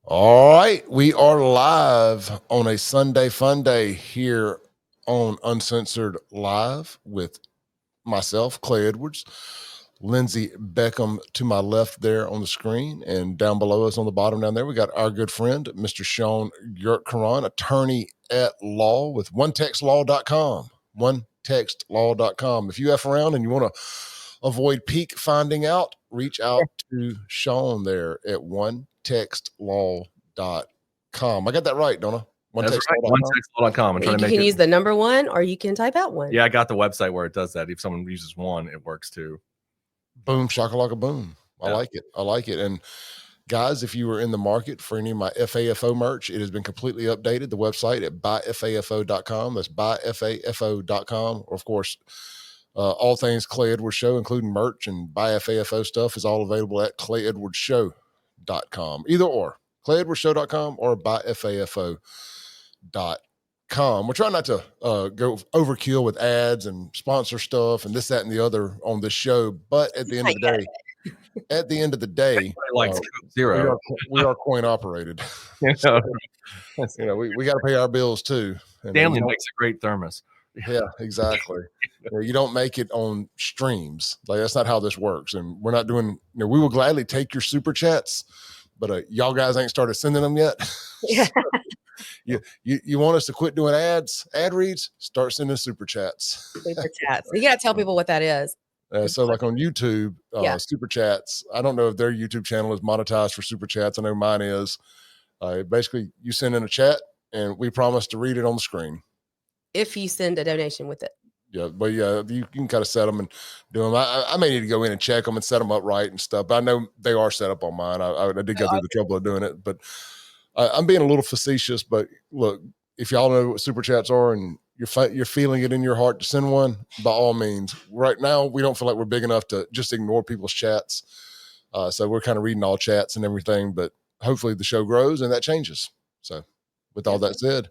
All right, we are live on a Sunday fun day here on Uncensored Live with myself, Clay Edwards, Lindsey Beckham to my left there on the screen, and down below us on the bottom down there, we got our good friend, Mr. Shaun attorney at law with onetextlaw.com. Onetextlaw.com. If you F around and you want to avoid peak finding out, reach out to Shaun there at onetextlaw.com. I got that right, don't I? That's right. OneTextLaw.com. You can use the number one, or you can type out one. Yeah, I got the website where it does that. If someone uses one, it works too. Boom, shakalaka, boom. I like it. I like it. And guys, if you were in the market for any of my FAFO merch, it has been completely updated. The website at buyfafo.com. That's buyfafo.com. Or, of course, all things Clay Edwards Show, including merch and BuyFAFO stuff, is all available at clayedwardsshow.com. Either or, clayedwardsshow.com or buyfafo.com. We're trying not to go overkill with ads and sponsor stuff and this, that, and the other on this show. But at the end of the day, we are coin operated. So, we got to pay our bills too. Stanley makes a great thermos. Yeah, exactly. You don't make it on streams. Like, that's not how this works. And we're not doing, we will gladly take your super chats, but y'all guys ain't started sending them yet. Yeah. You want us to quit doing ad reads? Start sending super chats. Super chats. You got to tell people what that is. So like on YouTube, super chats, I don't know if their YouTube channel is monetized for super chats. I know mine is. Basically, you send in a chat and we promise to read it on the screen. If you send a donation with it. Yeah, but yeah, you can kind of set them and do them. I may need to go in and check them and set them up right and stuff. But I know they are set up on mine. I did go through the trouble of doing it, but I'm being a little facetious. But look, if y'all know what super chats are and you're feeling it in your heart to send one, by all means. Right now, we don't feel like we're big enough to just ignore people's chats. So we're kind of reading all chats and everything, but hopefully the show grows and that changes. So with all that said,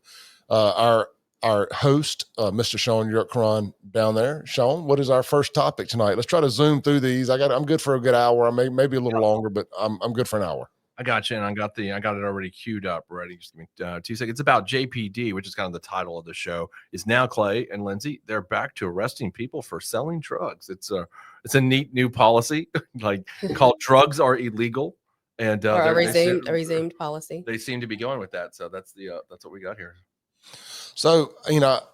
our host, Mr. Shaun Yurtkaran down there. Shaun, what is our first topic tonight? Let's try to zoom through these. I'm good for a good hour. Maybe a little longer, but I'm good for an hour. I got you, and I got it already queued up, ready. Just give me 2 seconds. It's about JPD, which is kind of the title of the show. Is now Clay and Lindsey. They're back to arresting people for selling drugs. It's a neat new policy, like called "Drugs Are Illegal," and a resumed policy. They seem to be going with that, so that's what we got here. So,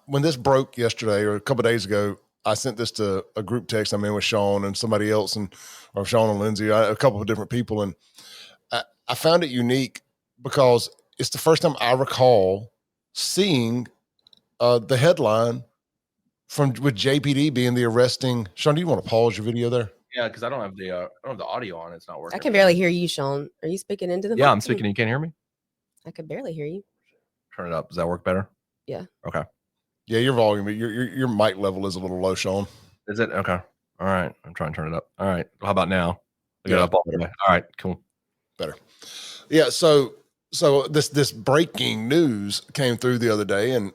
when this broke yesterday or a couple of days ago, I sent this to a group text I'm in with Shaun and somebody else, or Shaun and Lindsey, a couple of different people. And I found it unique because it's the first time I recall seeing the headline with JPD being the arresting. Shaun, do you want to pause your video there? Yeah, because I don't have the audio on. It's not working. I can barely hear you, Shaun. Are you speaking into the mic? I'm speaking. You can't hear me? I could barely hear you. Turn it up. Does that work better? Yeah. Okay. Yeah, your volume, your mic level is a little low, Shaun. Is it? Okay. All right. I'm trying to turn it up. All right. How about now? Get up all the way. All right. Cool. Better. Yeah. So this breaking news came through the other day, and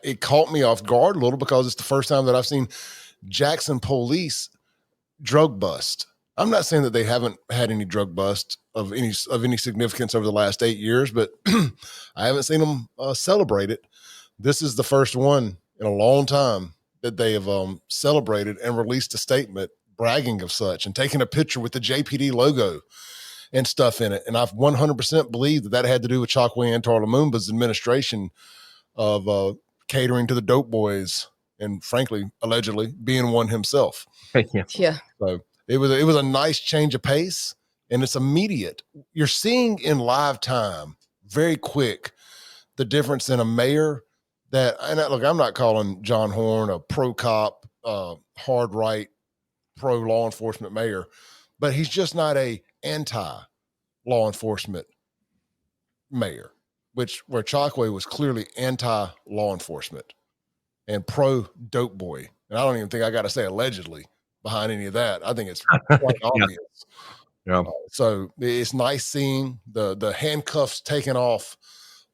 it caught me off guard a little because it's the first time that I've seen Jackson police drug bust. I'm not saying that they haven't had any drug bust of any significance over the last 8 years, but I haven't seen them celebrate it. This is the first one in a long time that they have celebrated and released a statement bragging of such and taking a picture with the JPD logo and stuff in it. And I've 100% believed that had to do with Chokwe Antar Lumumba's administration of catering to the dope boys and, frankly, allegedly being one himself. Yeah. So it was a nice change of pace, and it's immediate. You're seeing in live time, very quick, the difference in a mayor that, and look, I'm not calling John Horn a pro-cop, hard right, pro-law enforcement mayor, but he's just not a anti-law enforcement mayor, where Chokwe was clearly anti-law enforcement and pro-dope boy. And I don't even think I got to say allegedly behind any of that. I think it's quite obvious. Yeah. So it's nice seeing the handcuffs taken off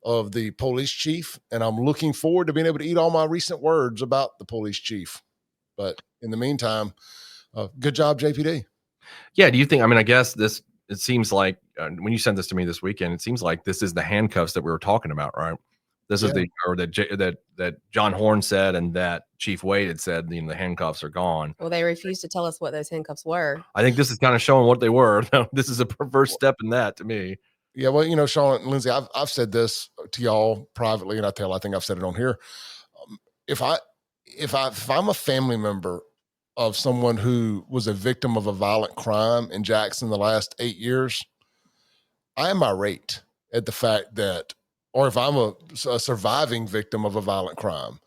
of the police chief, and I'm looking forward to being able to eat all my recent words about the police chief. But in the meantime, good job, JPD. Yeah. Do you think? I mean, I guess this it seems like when you sent this to me this weekend, it seems like this is the handcuffs that we were talking about, right? This is that John Horn said, and that Chief Wade had said, the handcuffs are gone. Well, they refused to tell us what those handcuffs were. I think this is kind of showing what they were. This is a first step in that to me. Yeah, well, Shaun and Lindsey, I've said this to y'all privately, and I think I've said it on here. If I'm a family member of someone who was a victim of a violent crime in Jackson the last 8 years, I am irate at the fact that, or if I'm a surviving victim of a violent crime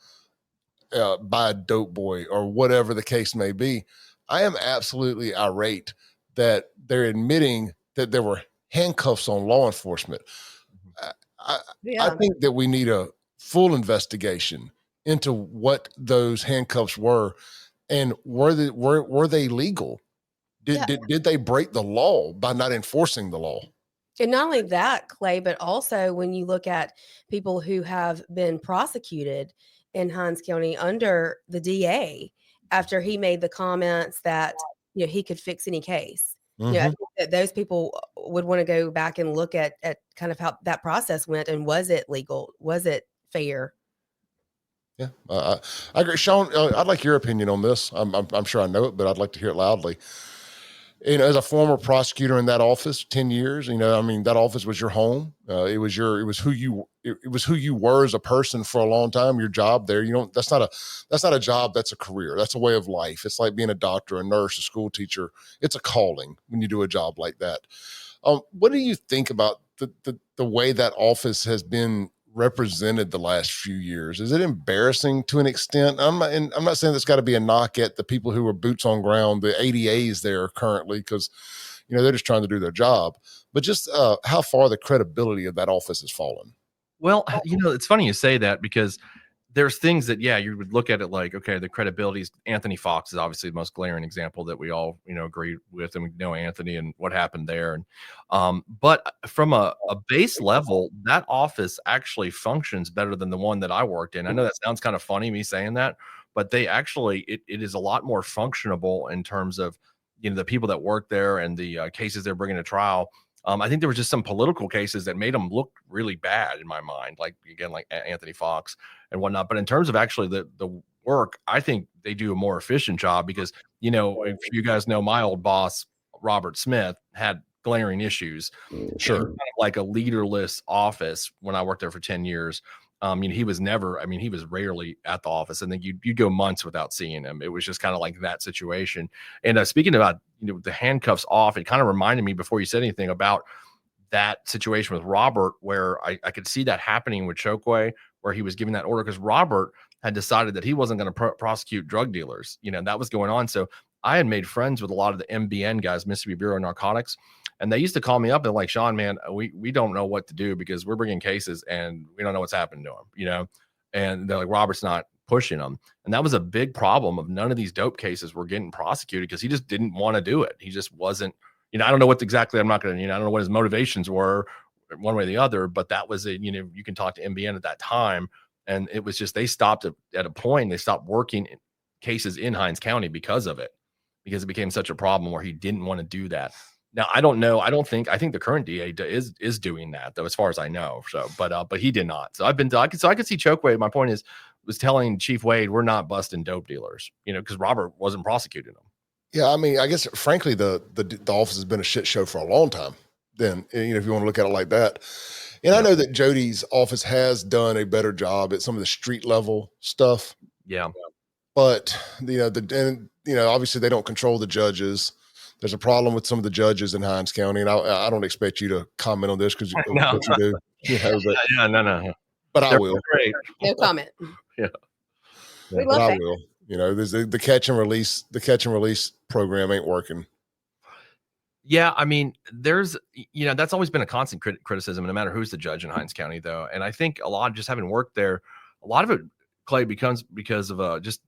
by a dope boy or whatever the case may be, I am absolutely irate that they're admitting that there were handcuffs on law enforcement. I think that we need a full investigation into what those handcuffs were, and were they legal? Did they break the law by not enforcing the law? And not only that, Clay, but also when you look at people who have been prosecuted in Hinds County under the DA after he made the comments that he could fix any case. Mm-hmm. I think that those people would want to go back and look at kind of how that process went, and was it legal? Was it fair? Yeah, I agree. Shaun, I'd like your opinion on this. I'm sure I know it, but I'd like to hear it loudly. As a former prosecutor in that office, 10 years, that office was your home. It was who you were as a person for a long time. Your job there, that's not a job. That's a career. That's a way of life. It's like being a doctor, a nurse, a school teacher. It's a calling when you do a job like that. What do you think about the way that office has been represented the last few years? Is it embarrassing to an extent? I'm not saying there's got to be a knock at the people who are boots on ground, the ADAs there currently, because they're just trying to do their job, but just how far the credibility of that office has fallen. Well, it's funny you say that, because there's things that, you would look at it like, okay, the credibility is, Anthony Fox is obviously the most glaring example that we all, agree with, and we know Anthony and what happened there. And, but from a base level, that office actually functions better than the one that I worked in. I know that sounds kind of funny, me saying that, but they actually, it is a lot more functionable in terms of, the people that work there and the cases they're bringing to trial. I think there was just some political cases that made them look really bad in my mind, like Anthony Fox and whatnot. But in terms of actually the work, I think they do a more efficient job, because, if you guys know, my old boss, Robert Smith, had glaring issues. Sure. Kind of like a leaderless office when I worked there for 10 years. He was he was rarely at the office, and then you'd go months without seeing him. It was just kind of like that situation. And speaking about, the handcuffs off, it kind of reminded me, before you said anything, about that situation with Robert, where I could see that happening with Chokwe, where he was giving that order because Robert had decided that he wasn't going to prosecute drug dealers. That was going on. So I had made friends with a lot of the MBN guys, Mississippi Bureau of Narcotics. And they used to call me up and like, Shaun, man, we don't know what to do, because we're bringing cases and we don't know what's happened to them, and they're like, Robert's not pushing them. And that was a big problem of none of these dope cases were getting prosecuted, because he just didn't want to do it. He just wasn't, I don't know what exactly, I'm not going to, I don't know what his motivations were one way or the other, but that was it. You can talk to MBN at that time. And it was just, they stopped at a point, they stopped working cases in Hinds County because of it, because it became such a problem where he didn't want to do that. Now, I don't know. I think the current DA is doing that, though, as far as I know. So, but he did not. So I could see Chokwe. My point was telling Chief Wade, we're not busting dope dealers, because Robert wasn't prosecuting them. Yeah, I guess frankly, the office has been a shit show for a long time. Then, if you want to look at it like that, and I know that Jody's office has done a better job at some of the street level stuff. Yeah, but obviously they don't control the judges. There's a problem with some of the judges in Hinds County, and I don't expect you to comment on this because you do. No. But I will. Great. No comment. Yeah. But I will. There's the catch and release. The catch and release program ain't working. Yeah, there's that's always been a constant criticism, no matter who's the judge in Hinds County, though. And I think a lot, just having worked there, a lot of it, Clay, becomes because of just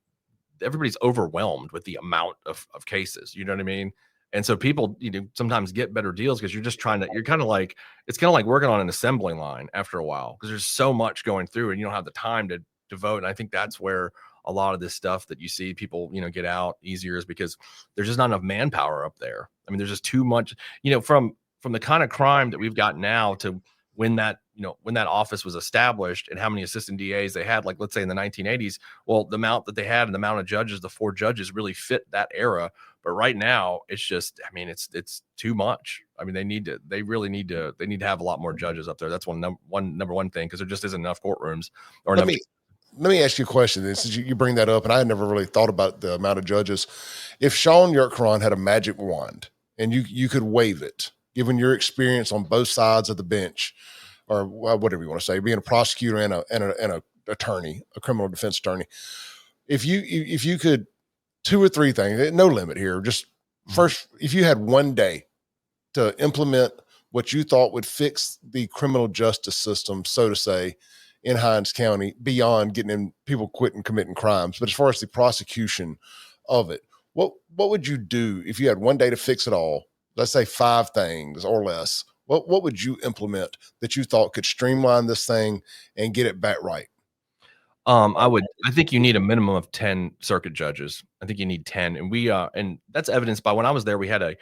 everybody's overwhelmed with the amount of cases. You know what I mean? And so people, sometimes get better deals because you're just you're kind of like, it's kind of like working on an assembly line after a while, because there's so much going through and you don't have the time to devote. And I think that's where a lot of this stuff that you see people, get out easier is because there's just not enough manpower up there. I mean, there's just too much, from the kind of crime that we've got now to when that office was established and how many assistant DAs they had, like let's say in the 1980s, well, the amount that they had and the amount of judges, the 4 judges really fit that era. But right now it's just, I mean, it's too much. I mean, they really need to have a lot more judges up there. That's number one thing, because there just isn't enough courtrooms or Let me ask you a question. This is you bring that up, and I had never really thought about the amount of judges. If Shaun Yurtkuran had a magic wand and you could wave it, given your experience on both sides of the bench, or whatever you want to say, being a prosecutor and a attorney, a criminal defense attorney, if you could 2 or 3 things, no limit here, just first, if you had one day to implement what you thought would fix the criminal justice system, so to say, in Hinds County, beyond getting people quitting committing crimes, but as far as the prosecution of it, what would you do if you had one day to fix it all? Let's say 5 things or less. What would you implement that you thought could streamline this thing and get it back right? I think you need a minimum of 10 circuit judges. I think you need 10. And and that's evidenced by when I was there, we had a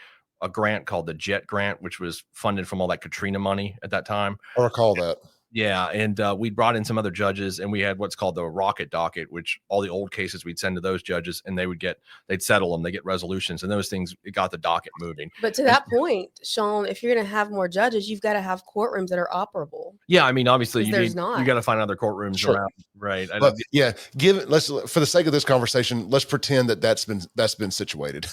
grant called the JET grant, which was funded from all that Katrina money at that time. I recall that. Yeah, and we brought in some other judges, and we had what's called the rocket docket, which all the old cases we'd send to those judges, and they'd settle them, they get resolutions, and those things, it got the docket moving. But to that point, Shaun, if you're going to have more judges, you've got to have courtrooms that are operable. Yeah, I mean, obviously you not. got to find other courtrooms around, right? But yeah, let's, for the sake of this conversation, let's pretend that's been situated.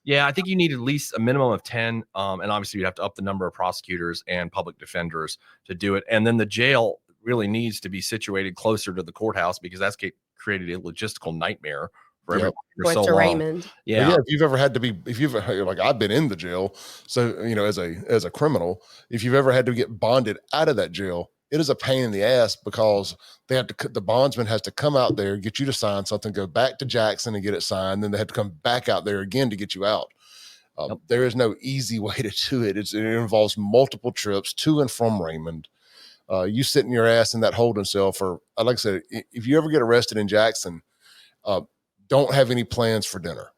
Yeah, I think you need at least a minimum of 10. And obviously you have to up the number of prosecutors and public defenders to do it. And then the jail really needs to be situated closer to the courthouse, because that's created a logistical nightmare for everyone for so long. Raymond. Yeah. If you've ever had to be, like, I've been in the jail. So, as a criminal, if you've ever had to get bonded out of that jail, it is a pain in the ass, because the bondsman has to come out there, get you to sign something, go back to Jackson and get it signed. Then they have to come back out there again to get you out. There is no easy way to do it. It involves multiple trips to and from Raymond. You sitting your ass in that holding cell for, like I said, if you ever get arrested in Jackson, don't have any plans for dinner.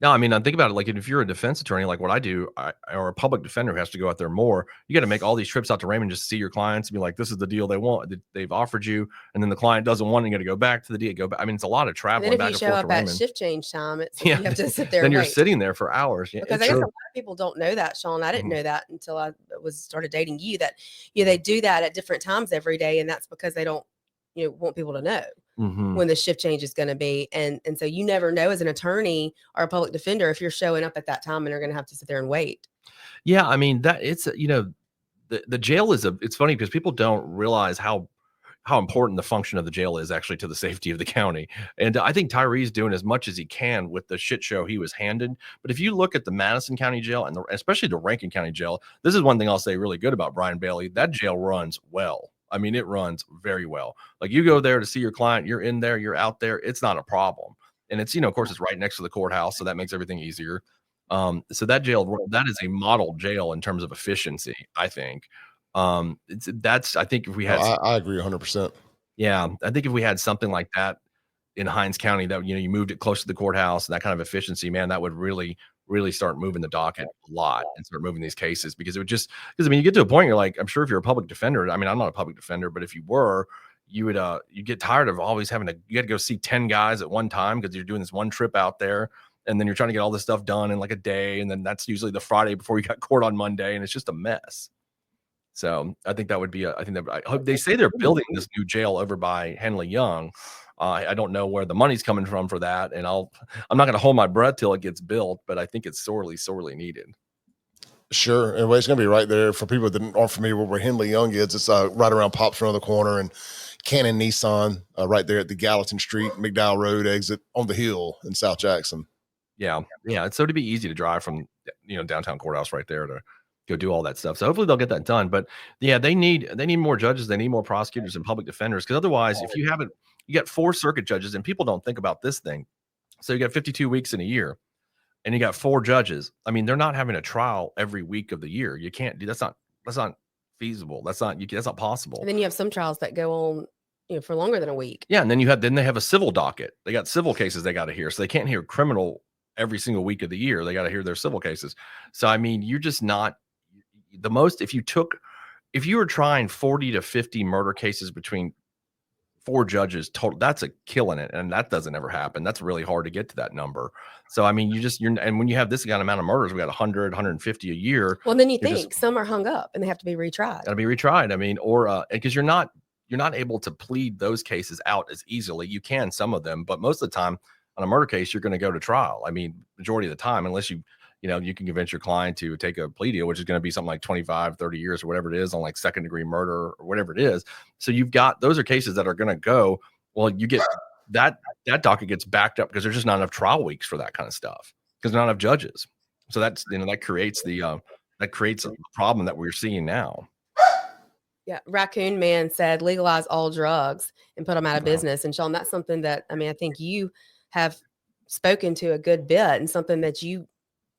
No, I mean, think about it. Like, if you're a defense attorney, like what I do, or a public defender who has to go out there more, you got to make all these trips out to Raymond just to see your clients and be like, this is the deal they want, that they've offered you. And then the client doesn't want it, you got to go back to the DA, I mean, it's a lot of traveling back and forth to Raymond. If you show up at shift change time, you have to sit there then and you're sitting there for hours. Yeah, because I guess a lot of people don't know that, Shaun. I didn't know that until I started dating you, that they do that at different times every day. And that's because they don't want people to know when the shift change is going to be. And so you never know as an attorney or a public defender if you're showing up at that time and you're going to have to sit there and wait. Yeah. I mean, that it's, the jail it's funny because people don't realize how important the function of the jail is actually to the safety of the county. And I think Tyree's doing as much as he can with the shit show he was handed. But if you look at the Madison County jail and especially the Rankin County jail, this is one thing I'll say really good about Brian Bailey. That jail runs well. I mean, it runs very well. Like, you go there to see your client, you're in there, you're out there. It's not a problem. And it's, of course, it's right next to the courthouse, so that makes everything easier. So that jail, that is a model jail in terms of efficiency, I think. I think if we had, I agree 100%. Yeah, I think if we had something like that in Hinds County, that you moved it close to the courthouse and that kind of efficiency, man, that would really start moving the docket a lot and start moving these cases, because you get to a point, you're like, I'm sure if you're a public defender, I mean, I'm not a public defender, but if you were, you would you get tired of always you had to go see 10 guys at one time, because you're doing this one trip out there, and then you're trying to get all this stuff done in like a day, and then that's usually the Friday before you got court on Monday, and it's just a mess. So I think that would be I hope they say they're building this new jail over by Henley Young. I don't know where the money's coming from for that, and I'm not going to hold my breath till it gets built, but I think it's sorely needed. Sure. Anyway, it's going to be right there. For people that aren't familiar with where Henley Young is, it's right around Pops around the corner, and Cannon Nissan right there at the Gallatin Street, McDowell Road exit on the hill in South Jackson. Yeah. It's so to be easy to drive from downtown courthouse right there to go do all that stuff. So hopefully they'll get that done. But yeah, they need more judges, they need more prosecutors and public defenders, because otherwise, if you got 4 circuit judges, and people don't think about this thing. So you got 52 weeks in a year, and you got 4 judges. I mean, they're not having a trial every week of the year. You can't do that's not feasible. That's not possible. And then you have some trials that go on for longer than a week. Yeah, and then they have a civil docket. They got civil cases they got to hear, so they can't hear criminal every single week of the year. They got to hear their civil cases. So I mean, you're just not the most. If you were trying 40 to 50 murder cases between 4 judges total, that's a killing it, and that doesn't ever happen. That's really hard to get to that number. So I mean, and when you have this kind of amount of murders, we got 100, 150 a year. Well, then you think some are hung up and they have to be retried. Got to be retried. I mean, or because you're not able to plead those cases out as easily. You can some of them, but most of the time on a murder case, you're going to go to trial. I mean, majority of the time, unless you can convince your client to take a plea deal, which is going to be something like 25, 30 years or whatever it is on like second degree murder or whatever it is. So those are cases that are going to go, well, you get that docket gets backed up because there's just not enough trial weeks for that kind of stuff because not enough judges. So that's, that creates a problem that we're seeing now. Yeah. Raccoon Man said, legalize all drugs and put them out of business. And Shaun, that's something that, I mean, I think you have spoken to a good bit and something that you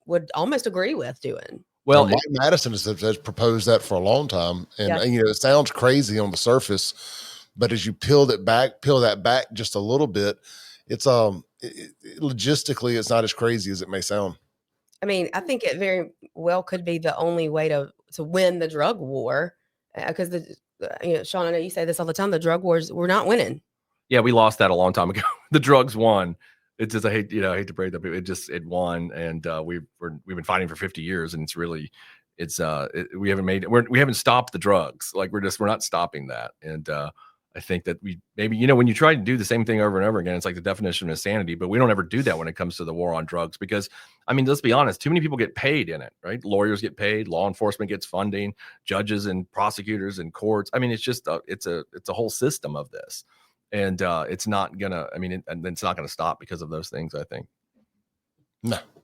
would almost agree with doing. Well, Mike Madison has proposed that for a long time. And, it sounds crazy on the surface, but as you peel that back just a little bit, it's, logistically, it's not as crazy as it may sound. I mean, I think it very well could be the only way to win the drug war. Because Shaun, I know you say this all the time. The drug wars, we're not winning. Yeah, we lost that a long time ago. The drugs won. It's just I hate to break that, but it won, and we've been fighting for 50 years, and we haven't stopped the drugs. Like we're not stopping that, and I think that we maybe when you try to do the same thing over and over again, it's like the definition of insanity. But we don't ever do that when it comes to the war on drugs because I mean, let's be honest, too many people get paid in it, right? Lawyers get paid, law enforcement gets funding, judges and prosecutors and courts. I mean, it's just it's a whole system of this, and it's not gonna. I mean, and it's not gonna stop because of those things. I think.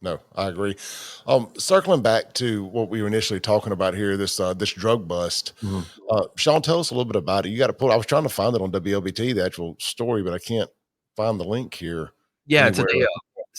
No, I agree. Circling back to what we were initially talking about here, this drug bust. Mm-hmm. Shaun, tell us a little bit about it. You got to I was trying to find it on WLBT, the actual story, but I can't find the link here. Yeah, it's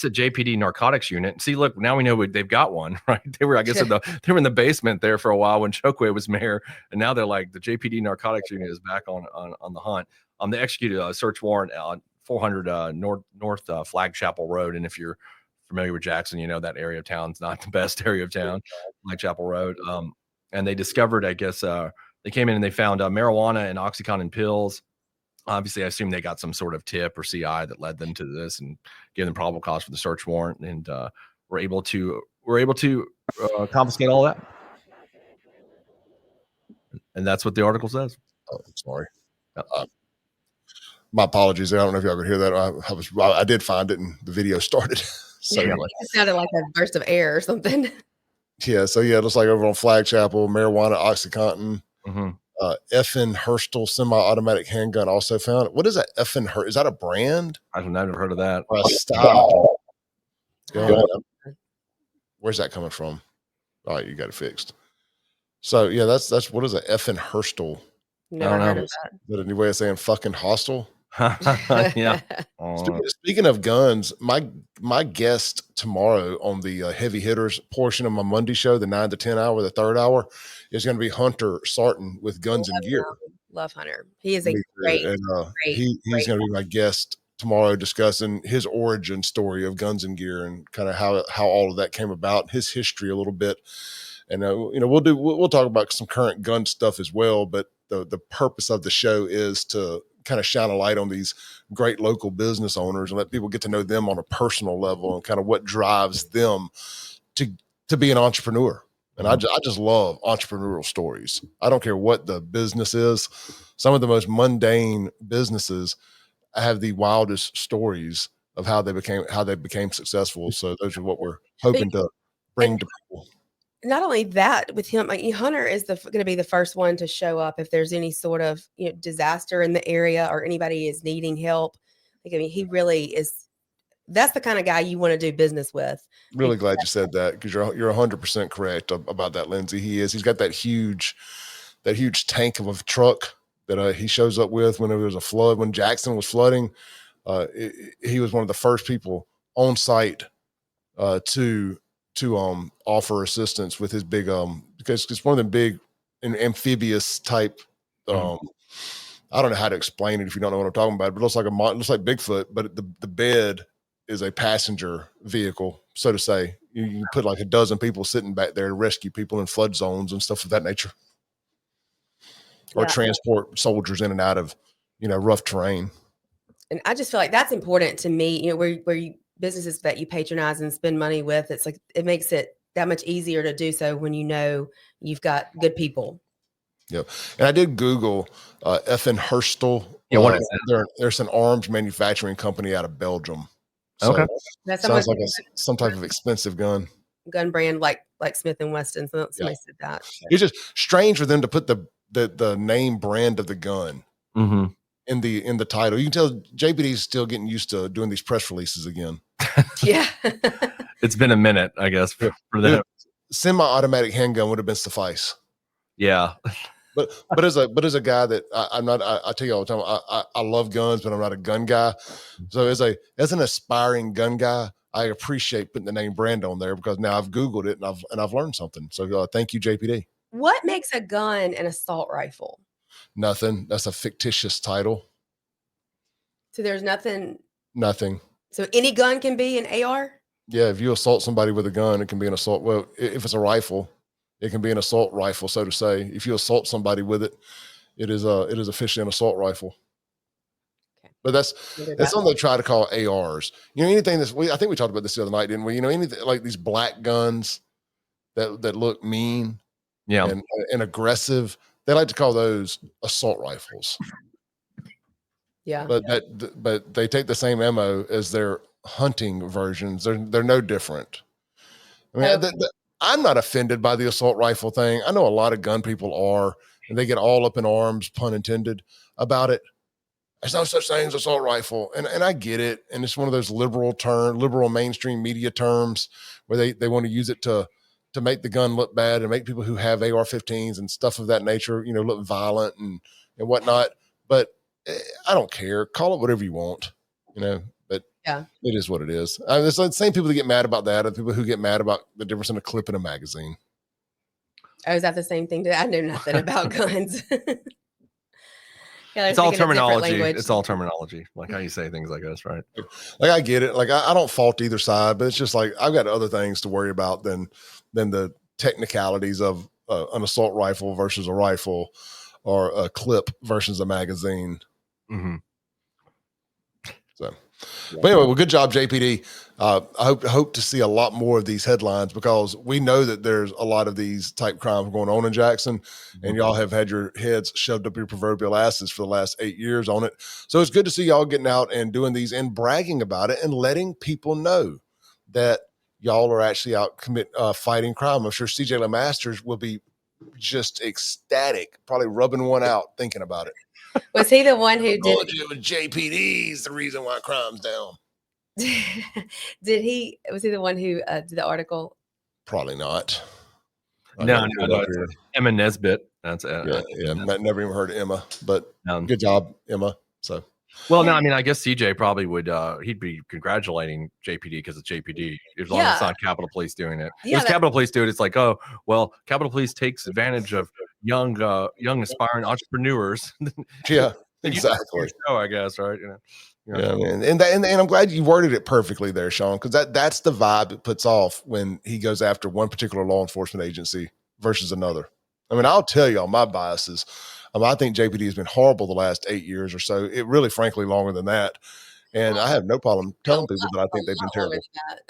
a JPD narcotics unit. See, look, now we know they've got one, right? They were, I guess, they were in the basement there for a while when Chokwe was mayor, and now they're like the JPD narcotics unit is back on the hunt. They executed a search warrant on 400 North Flagchapel Road, and if you're familiar with Jackson, that area of town's not the best area of town, Flagchapel Road. And they discovered, I guess, they came in and they found marijuana and OxyContin pills. Obviously, I assume they got some sort of tip or CI that led them to this and gave them probable cause for the search warrant. And we're able to confiscate all that. And that's what the article says. Oh, I'm sorry. My apologies. I don't know if y'all could hear that. I did find it and the video started. So it sounded like a burst of air or something. Yeah. So it looks like over on Flagchapel, marijuana, OxyContin, mm-hmm. Effin Herstal semi-automatic handgun also found. What is that? Is that a brand? I've never heard of that. Or a style? Where's that coming from? All right, you got it fixed. So that's what is it? Effin Herstal. Never heard of that. Is that any way of saying fucking hostile? Yeah. Speaking of guns, my guest tomorrow on the heavy hitters portion of my Monday show, the 9 to 10 hour, the third hour, is going to be Hunter Sarton with Guns and Gear. Love Hunter. He is a great, he's going to be my guest tomorrow, discussing his origin story of Guns and Gear and kind of how all of that came about, his history a little bit. And we'll talk about some current gun stuff as well, but the purpose of the show is to kind of shine a light on these great local business owners and let people get to know them on a personal level and kind of what drives them to be an entrepreneur. And I just love entrepreneurial stories. I don't care what the business is. Some of the most mundane businesses have the wildest stories of how they became successful. So those are what we're hoping to bring to people. Not only that, with him, Hunter is going to be the first one to show up if there's any sort of disaster in the area or anybody is needing help. He really is. That's the kind of guy you want to do business with. Really glad you said that because you're 100% correct about that, Lindsey. He's got that huge tank of a truck that he shows up with when there was a flood. When Jackson was flooding, he was one of the first people on site to offer assistance with his big because it's one of them big amphibious type I don't know how to explain it if you don't know what I'm talking about, but it looks like looks like Bigfoot, but the bed is a passenger vehicle, so to say. You put like a dozen people sitting back there to rescue people in flood zones and stuff of that nature, or transport soldiers in and out of, rough terrain. And I just feel like that's important to me, where you businesses that you patronize and spend money with, it's like, it makes it that much easier to do so when you've got good people. Yep. And I did Google FN Herstal. Yeah, what is that? There's an arms manufacturing company out of Belgium. So Okay. That sounds like some type of expensive gun brand like Smith and Wesson. So somebody said that. It's just strange for them to put the name brand of the gun in the title. You can tell JPD is still getting used to doing these press releases again. Yeah. It's been a minute, I guess, for them. Semi-automatic handgun would have been suffice. Yeah. But as a guy that I tell you all the time, I love guns, but I'm not a gun guy. So as an aspiring gun guy, I appreciate putting the name brand on there, because now I've Googled it and I've learned something. So thank you, JPD. What makes a gun an assault rifle? Nothing. That's a fictitious title. So there's nothing. Nothing. So any gun can be an AR? Yeah, if you assault somebody with a gun, it can be an assault. Well, if it's a rifle, it can be an assault rifle, so to say. If you assault somebody with it, it is officially an assault rifle. Okay. But that's something they try to call ARs. Anything I think we talked about this the other night, didn't we? Anything like these black guns that look mean, and aggressive, they like to call those assault rifles. Yeah. But they take the same ammo as their hunting versions. They're no different. I mean, I'm not offended by the assault rifle thing. I know a lot of gun people are, and they get all up in arms, pun intended, about it. There's no such thing as assault rifle. And I get it. And it's one of those liberal mainstream media terms where they want to use it to make the gun look bad and make people who have AR-15s and stuff of that nature, look violent and whatnot. But I don't care. Call it whatever you want, but it is what it is. It's the same people that get mad about that are the people who get mad about the difference in a clip in a magazine. Oh, is that the same thing? I know nothing about guns. It's all terminology. It's all terminology, like how you say things like this, right? Like I get it. Like I don't fault either side, but it's just like I've got other things to worry about than the technicalities of an assault rifle versus a rifle, or a clip versus a magazine. Mm-hmm. So, but anyway, well, good job, JPD. I hope to see a lot more of these headlines, because we know that there's a lot of these type crimes going on in Jackson, and y'all have had your heads shoved up your proverbial asses for the last 8 years on it. So it's good to see y'all getting out and doing these and bragging about it and letting people know that y'all are actually out fighting crime. I'm sure CJ LeMasters will be just ecstatic, probably rubbing one out thinking about it. Was he the one who did it? With JPD's the reason why crime's down. Was he the one who did the article? Probably not. No, Emma Nesbitt. That's yeah. Never even heard of Emma, but good job, Emma. So, well, no, I mean, I guess CJ probably would. He'd be congratulating JPD because it's JPD, as long as it's not Capitol Police doing it. If Capitol Police do it, it's like, oh, well, Capitol Police takes advantage of young aspiring entrepreneurs. Yeah, exactly. Show, I guess, right? Yeah, man. And I'm glad you worded it perfectly there, Shaun, because that's the vibe it puts off when he goes after one particular law enforcement agency versus another. I mean, I'll tell y'all my biases. I think JPD has been horrible the last 8 years or so. It really, frankly, longer than that. And I have no problem telling people that I think they've been terrible.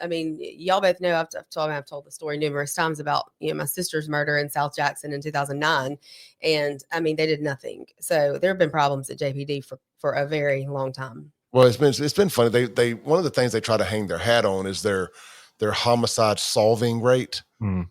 I mean, y'all both know I've told the story numerous times about my sister's murder in South Jackson in 2009, and I mean they did nothing. So there have been problems at JPD for a very long time. Well, it's been funny. They one of the things they try to hang their hat on is their homicide solving rate. Mm.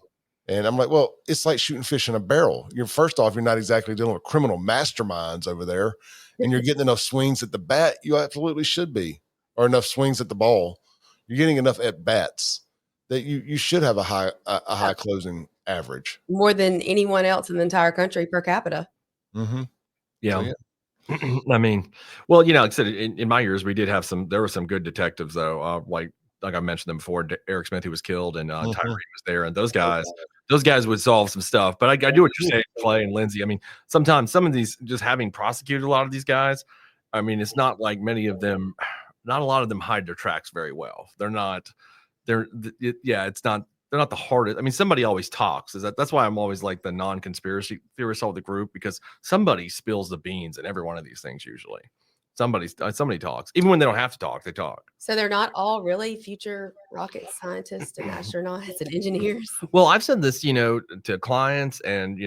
And I'm like, well, it's like shooting fish in a barrel. You're not exactly dealing with criminal masterminds over there, and you're getting enough swings at the bat. You absolutely should be, or enough swings at the ball. You're getting enough at bats that you should have a high closing average, more than anyone else in the entire country per capita. Mm-hmm. Yeah. So, yeah. I mean, well, like I said, in my years, there were some good detectives though. Like I mentioned them before, Eric Smith, who was killed, and Tyree was there, and those guys those guys would solve some stuff. But I do what you're saying, Clay and Lindsey. I mean, sometimes some of these, just having prosecuted a lot of these guys, I mean, it's not like many of them, not a lot of them hide their tracks very well. They're not, it's not, they're not the hardest. I mean, somebody always talks. That's why I'm always like the non-conspiracy theorist of the group, because somebody spills the beans in every one of these things usually. Somebody talks, even when they don't have to talk, they talk. So they're not all really future rocket scientists and astronauts and engineers. Well, I've said this, to clients and,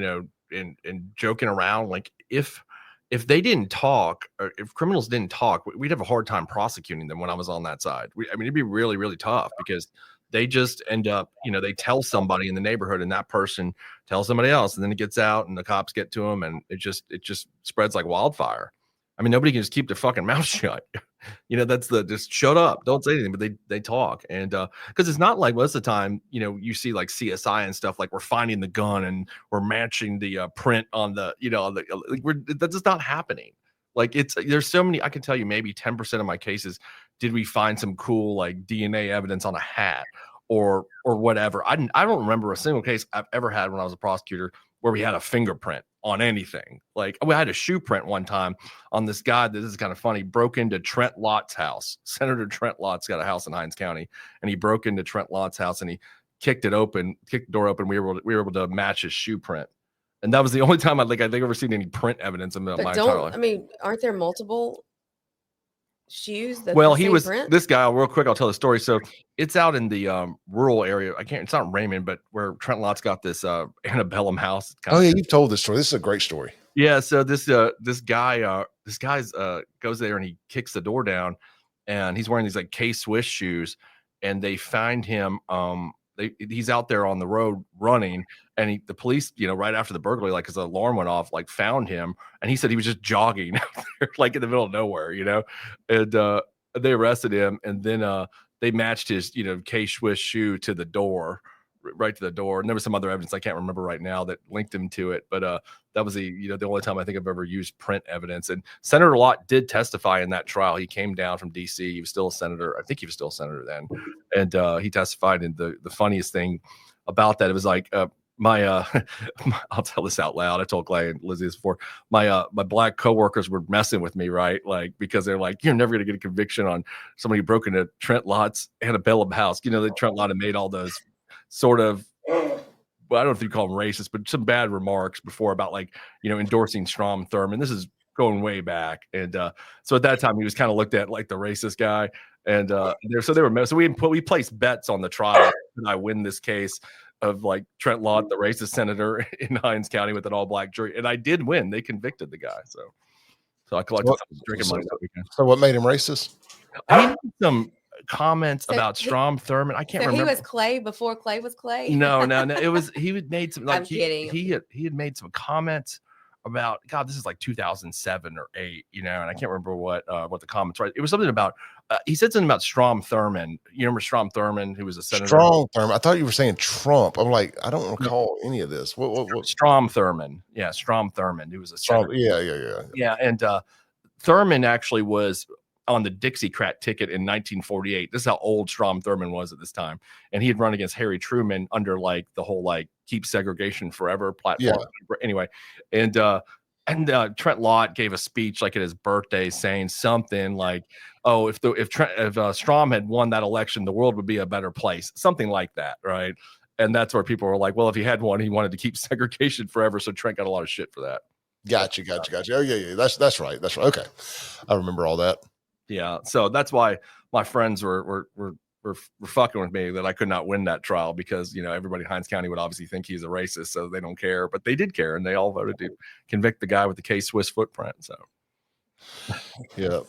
and joking around, like if they didn't talk, or if criminals didn't talk, we'd have a hard time prosecuting them when I was on that side. I mean, it'd be really, really tough because they just end up, they tell somebody in the neighborhood and that person tells somebody else, and then it gets out and the cops get to them, and it just spreads like wildfire. I mean, nobody can just keep their fucking mouth shut. That's just shut up, don't say anything, but they talk. And because it's not like most of the time, you see like CSI and stuff, like we're finding the gun and we're matching the print on the, that's just not happening. Like there's so many, I can tell you maybe 10% of my cases, did we find some cool like DNA evidence on a hat or whatever. I don't remember a single case I've ever had when I was a prosecutor where we had a fingerprint on anything. Like we had a shoe print one time on this guy. This is kind of funny. Broke into Trent Lott's house. Senator Trent Lott's got a house in Hinds County, and he broke into Trent Lott's house and he kicked the door open. We were able to match his shoe print, and that was the only time I think I've ever seen any print evidence in my entire life. I mean, aren't there multiple shoes? Well, he was print? This guy. Real quick, I'll tell the story. So it's out in the rural area. It's not Raymond, but where Trent Lott's got this antebellum house. Oh yeah, you've told this story. This is a great story. Yeah. So this guy goes there and he kicks the door down, and he's wearing these like K-Swiss shoes, and they find him. He's out there on the road running, and the police, right after the burglary, like his alarm went off, like found him, and he said he was just jogging out there, like in the middle of nowhere, and they arrested him, and then they matched his, K-Swiss shoe to the door, right to the door, and there was some other evidence I can't remember right now that linked him to it, but that was the only time I think I've ever used print evidence. And Senator Lott did testify in that trial. He came down from DC. He was still a senator. I think he was still a senator then. And he testified. And the funniest thing about that, it was like I'll tell this out loud. I told Clay and Lizzie this before. My black coworkers were messing with me, right? Like, because they're like, you're never going to get a conviction on somebody who broke into Trent Lott's antebellum house. That Trent Lott had made all those sort of, I don't know if you call them racist, but some bad remarks before about like, endorsing Strom Thurmond. This is going way back. And so at that time he was kind of looked at like the racist guy. And we placed bets on the trial. Can I win this case of like Trent Lott, the racist senator in Hinds County with an all black jury? And I did win. They convicted the guy. So I collected drinking money that weekend. So what made him racist? I mean, some comments about Strom Thurmond. I can't remember. He was Clay before Clay was Clay. No. It was he had made some. Like, I'm kidding. He had made some comments about, God, this is like 2007 or 8, and I can't remember what the comments were. It was something about. He said something about Strom Thurmond. You remember Strom Thurmond, who was a senator? Strom Thurmond. I thought you were saying Trump. I'm like, I don't recall any of this. What? Strom Thurmond. Yeah, Strom Thurmond. Who was a senator. Yeah. And Thurmond actually was on the Dixiecrat ticket in 1948. This is how old Strom Thurmond was at this time. And he had run against Harry Truman under like the whole like keep segregation forever platform. Yeah. Anyway. And Trent Lott gave a speech like at his birthday saying something like, oh, if Strom had won that election, the world would be a better place. Something like that. Right. And that's where people were like, well, if he had won, he wanted to keep segregation forever. So Trent got a lot of shit for that. Gotcha. Oh yeah. That's right. Okay. I remember all that. Yeah, so that's why my friends were fucking with me that I could not win that trial, because everybody in Hinds County would obviously think he's a racist, so they don't care, but they did care, and they all voted to convict the guy with the K-Swiss footprint. So, yeah.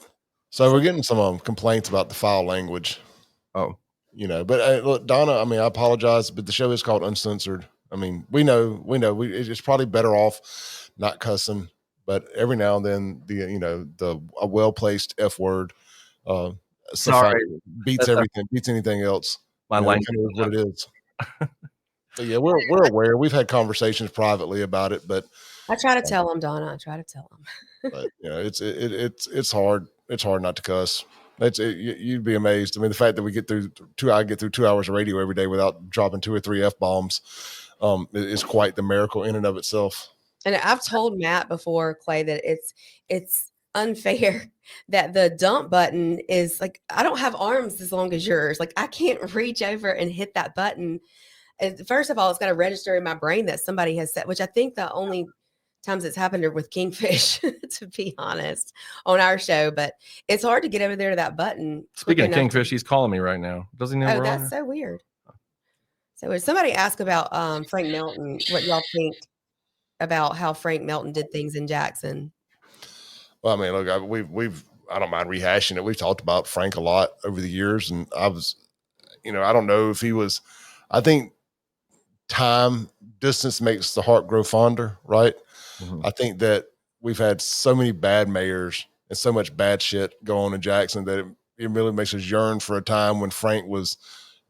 So we're getting some complaints about the foul language. Oh, but look, Donna. I mean, I apologize, but the show is called Uncensored. I mean, we know. It's probably better off not cussing. But every now and then, a well-placed F word, sorry, beats everything, beats anything else. My language is what it is. But yeah, we're aware. We've had conversations privately about it, but I try to tell him, Donna. I try to tell him. But it's hard. It's hard not to cuss. You'd be amazed. I mean, the fact that I get through 2 hours of radio every day without dropping 2 or 3 F-bombs. is quite the miracle in and of itself. And I've told Matt before, Clay, that it's unfair that the dump button is like, I don't have arms as long as yours. Like I can't reach over and hit that button. And first of all, it's got to register in my brain that somebody has set, which I think the only times it's happened are with Kingfish, to be honest, on our show. But it's hard to get over there to that button. Speaking of Kingfish, he's calling me right now. Does he know? Oh, that's so weird. So when somebody asked about Frank Melton, what y'all think about how Frank Melton did things in Jackson? Well, I mean, look, I don't mind rehashing it. We've talked about Frank a lot over the years, and I don't know if he was. I think distance makes the heart grow fonder, right? I think that we've had so many bad mayors and so much bad shit go on in Jackson that it really makes us yearn for a time when Frank was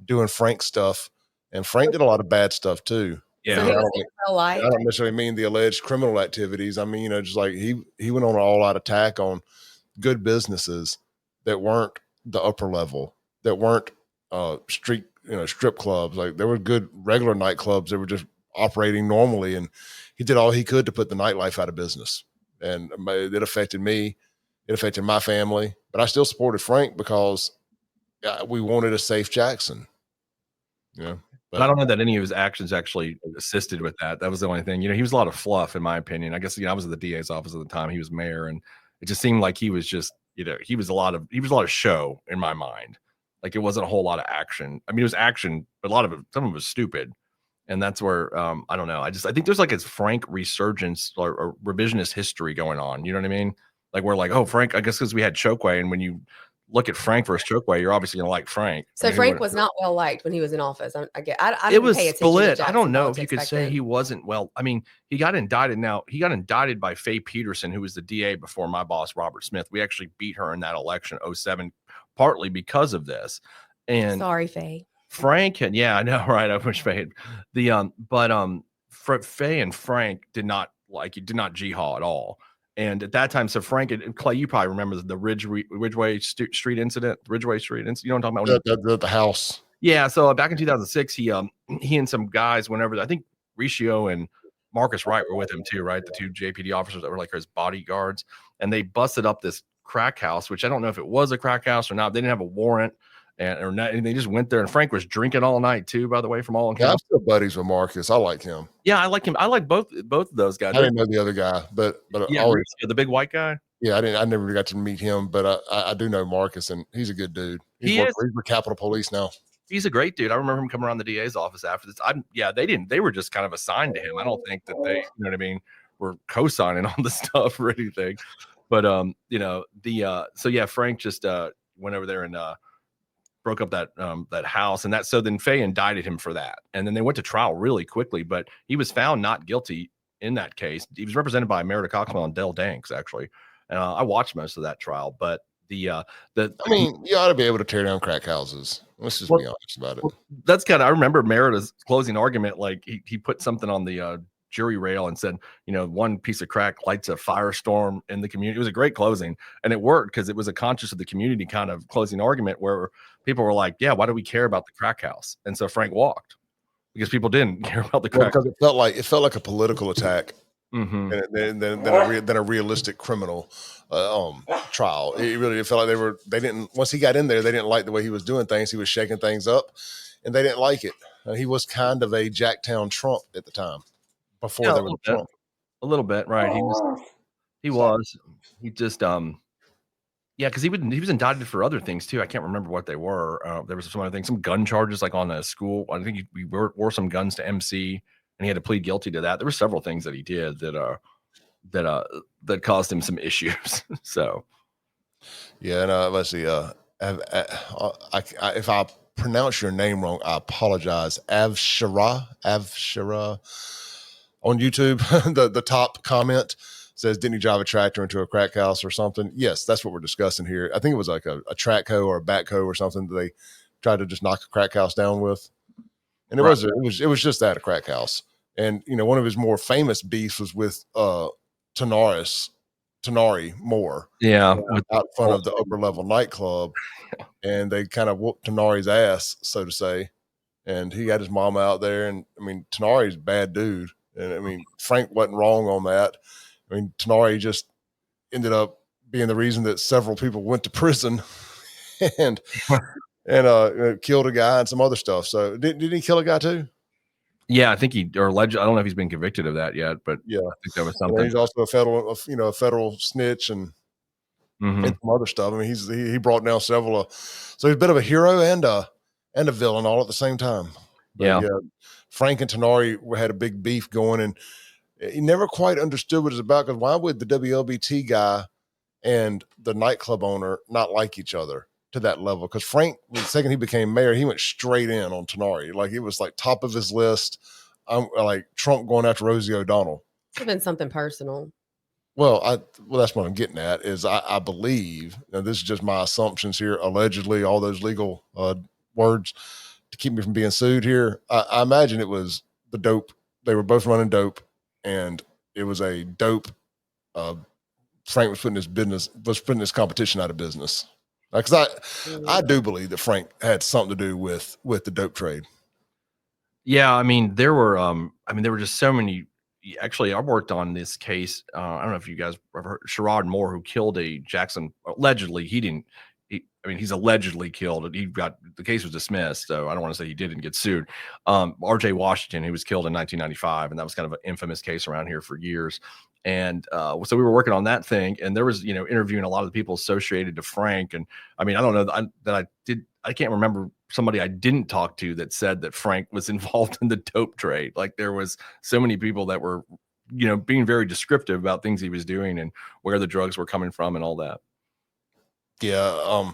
doing Frank stuff, and Frank did a lot of bad stuff too. Yeah, so I don't necessarily mean the alleged criminal activities. I mean, just like he went on an all-out attack on good businesses that weren't the upper level, that weren't street, strip clubs. Like there were good regular nightclubs that were just operating normally, and he did all he could to put the nightlife out of business. And it affected me, it affected my family, but I still supported Frank because we wanted a safe Jackson. But I don't know that any of his actions actually assisted with that. That was the only thing. He was a lot of fluff, in my opinion. I guess I was at the DA's office at the time. He was mayor, and it just seemed like he was just, he was a lot of show in my mind. Like it wasn't a whole lot of action. I mean, it was action, but some of it was stupid. And that's where I don't know. I think there's like a Frank resurgence or revisionist history going on. You know what I mean? Like we're like, oh, Frank, I guess because we had Chokwe, and when you look at Frank versus Chokwe, you're obviously gonna like Frank. So Frank was not well liked when he was in office. I it was split. I don't know if you could say he wasn't well. I mean, he got indicted. Now he got indicted by Faye Peterson, who was the DA before my boss Robert Smith. We actually beat her in that election 2007, partly because of this. And sorry, Faye. Frank I know, right? I wish Faye had Faye and Frank did not jihad at all. And at that time, so Frank and Clay, you probably remember the Ridgeway Street incident. You know what I'm talking about? The house. Yeah. So back in 2006, he and some guys, whenever I think Riccio and Marcus Wright were with him too, right? The two JPD officers that were like his bodyguards, and they busted up this crack house, which I don't know if it was a crack house or not. They didn't have a warrant. And they just went there, and Frank was drinking all night too, by the way, from all accounts. Yeah, I'm still buddies with Marcus. I like him. Yeah, I like him. I like both of those guys. I didn't know the other guy, but yeah, the big white guy. Yeah, I never got to meet him, but I do know Marcus, and he's a good dude. He's with Capitol Police now. He's a great dude. I remember him coming around the DA's office after this. They were just kind of assigned to him. I don't think that they, you know what I mean, were co-signing on the stuff or anything. But so yeah, Frank just went over there and broke up that house, and so then Faye indicted him for that, and then they went to trial really quickly, but he was found not guilty in that case. He was represented by Merida Coxwell and Dell Danks, actually. I watched most of that trial, but I mean, you ought to be able to tear down crack houses. Let's just be honest about it. That's I remember Merida's closing argument, like he put something on the jury rail and said, one piece of crack lights a firestorm in the community. It was a great closing, and it worked because it was a conscious of the community kind of closing argument where people were like, yeah, why do we care about the crack house? And so Frank walked because people didn't care about the crack because it felt like a political attack, than a realistic criminal trial. It felt like they didn't, once he got in there, they didn't like the way he was doing things. He was shaking things up, and they didn't like it. He was kind of a Jacktown Trump at the time. Before there was Trump. A little bit, right? He just because he was indicted for other things too. I can't remember what they were. There was some other things, some gun charges, like on a school. I think he wore some guns to MC, and he had to plead guilty to that. There were several things that he did that caused him some issues. So yeah, and let's see. If I pronounce your name wrong, I apologize. Avshara on YouTube, the top comment says, didn't he drive a tractor into a crack house or something? Yes, that's what we're discussing here. I think it was like a track hoe or a backhoe or something that they tried to just knock a crack house down with. And it was just that, a crack house. And, one of his more famous beefs was with Tenari Moore. Yeah. Out front of the upper level nightclub. And they kind of whooped Tenari's ass, so to say. and he had his mama out there. And I mean, Tenari's a bad dude. And I mean, Frank wasn't wrong on that. I mean, Tenari just ended up being the reason that several people went to prison and killed a guy and some other stuff. So did he kill a guy too? Yeah, I think I don't know if he's been convicted of that yet, but yeah, I think there was something. He's also a federal snitch and some other stuff. I mean, he brought down several. So he's a bit of a hero and a villain all at the same time. But yeah, Frank and Tenari had a big beef going, and he never quite understood what it's about. Because why would the WLBT guy and the nightclub owner not like each other to that level? Because Frank, the second he became mayor, he went straight in on Tenari. Like, it was like top of his list. Like Trump going after Rosie O'Donnell. It's been something personal. Well, that's what I'm getting at is I believe, now this is just my assumptions here, allegedly, all those legal words to keep me from being sued here. I imagine it was the dope. They were both running dope, and it was a dope. Frank was putting his competition out of business. Because I do believe that Frank had something to do with the dope trade. Yeah, I mean, there were just so many. Actually, I worked on this case. I don't know if you guys ever heard Sherrod Moore, who killed a Jackson. Allegedly, he's allegedly killed. The case was dismissed, so I don't want to say he didn't get sued. R.J. Washington, who was killed in 1995, and that was kind of an infamous case around here for years. And so we were working on that thing, and there was, interviewing a lot of the people associated to Frank. And I mean, I don't know I can't remember somebody I didn't talk to that said that Frank was involved in the dope trade. Like, there was so many people that were, being very descriptive about things he was doing and where the drugs were coming from and all that. Yeah.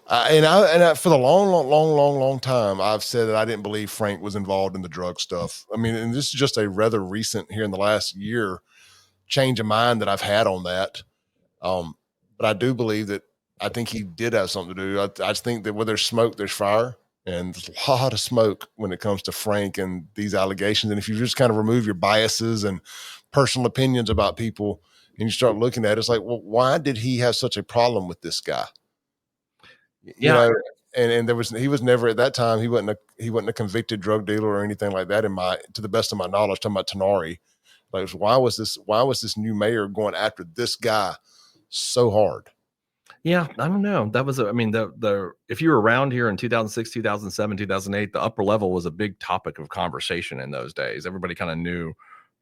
And for the long time, I've said that I didn't believe Frank was involved in the drug stuff. I mean, and this is just a rather recent here in the last year change of mind that I've had on that. But I do believe that I think he did have something to do. I just think that where there's smoke, there's fire, and there's a lot of smoke when it comes to Frank and these allegations. And if you just kind of remove your biases and personal opinions about people and you start looking at it, it's like, well, why did he have such a problem with this guy? And he was never at that time. He wasn't a convicted drug dealer or anything like that. To the best of my knowledge, talking about Tenari, like, why was this new mayor going after this guy so hard? Yeah, I don't know. That was, if you were around here in 2006, 2007, 2008, the upper level was a big topic of conversation in those days. Everybody kind of knew,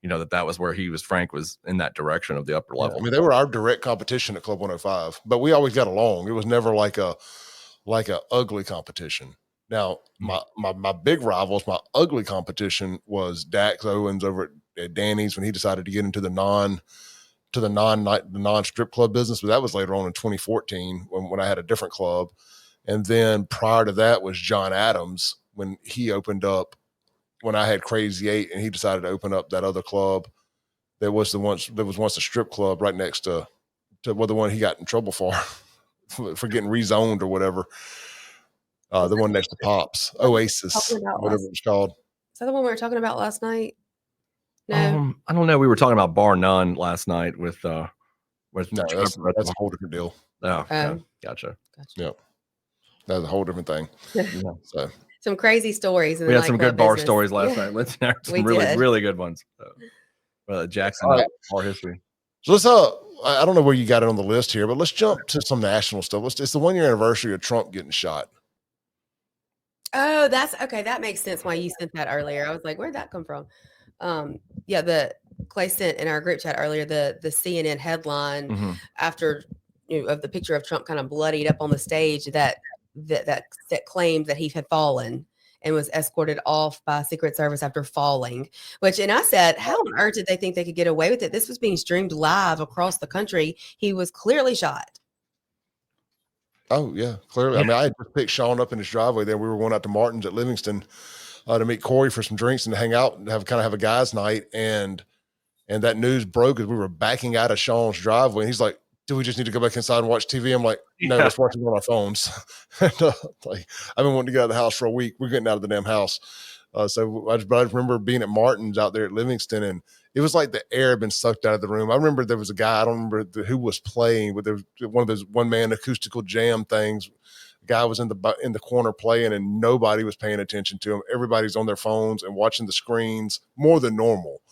that was where Frank was in that direction of the upper level. I mean, they were our direct competition at Club 105, but we always got along. It was never like a ugly competition. Now, my big rivals, my ugly competition was Dax Owens over at Danny's when he decided to get into the non strip club business, but that was later on in 2014 when I had a different club. And then prior to that was John Adams when he opened up, when I had Crazy 8 and he decided to open up that other club that was once a strip club right next to the one he got in trouble for getting rezoned or whatever. The one next to Pops, Oasis, whatever it's called. Is that the one we were talking about last night? No, I don't know. We were talking about Bar None last night with no, that's a whole different deal. Oh, yeah, gotcha. Yeah, that's a whole different thing. So some crazy stories. We had some good bar stories last night. Let's have some really good ones. Jackson bar history. So let's I don't know where you got it on the list here, but let's jump to some national stuff. It's the 1 year anniversary of Trump getting shot. Oh, that's okay. That makes sense why you sent that earlier. I was like, where'd that come from? The Clay sent in our group chat earlier the CNN headline after of the picture of Trump kind of bloodied up on the stage that claimed that he had fallen and was escorted off by Secret Service after falling. And I said, how on earth did they think they could get away with it? This was being streamed live across the country. He was clearly shot. Oh yeah, clearly. Yeah. I mean, I had just picked Shaun up in his driveway. Then we were going out to Martin's at Livingston to meet Corey for some drinks and to hang out and have a guys' night. And that news broke as we were backing out of Shaun's driveway. And he's like, "Do we just need to go back inside and watch TV?" I'm like, "No, let's watch it on our phones." I've been wanting to get out of the house for a week. We're getting out of the damn house. So I remember being at Martin's out there at Livingston, and it was like the air had been sucked out of the room. I remember there was a guy, I don't remember who was playing, but there was one of those one-man acoustical jam things, The guy was in the corner playing, and nobody was paying attention to him. Everybody's on their phones and watching the screens more than normal.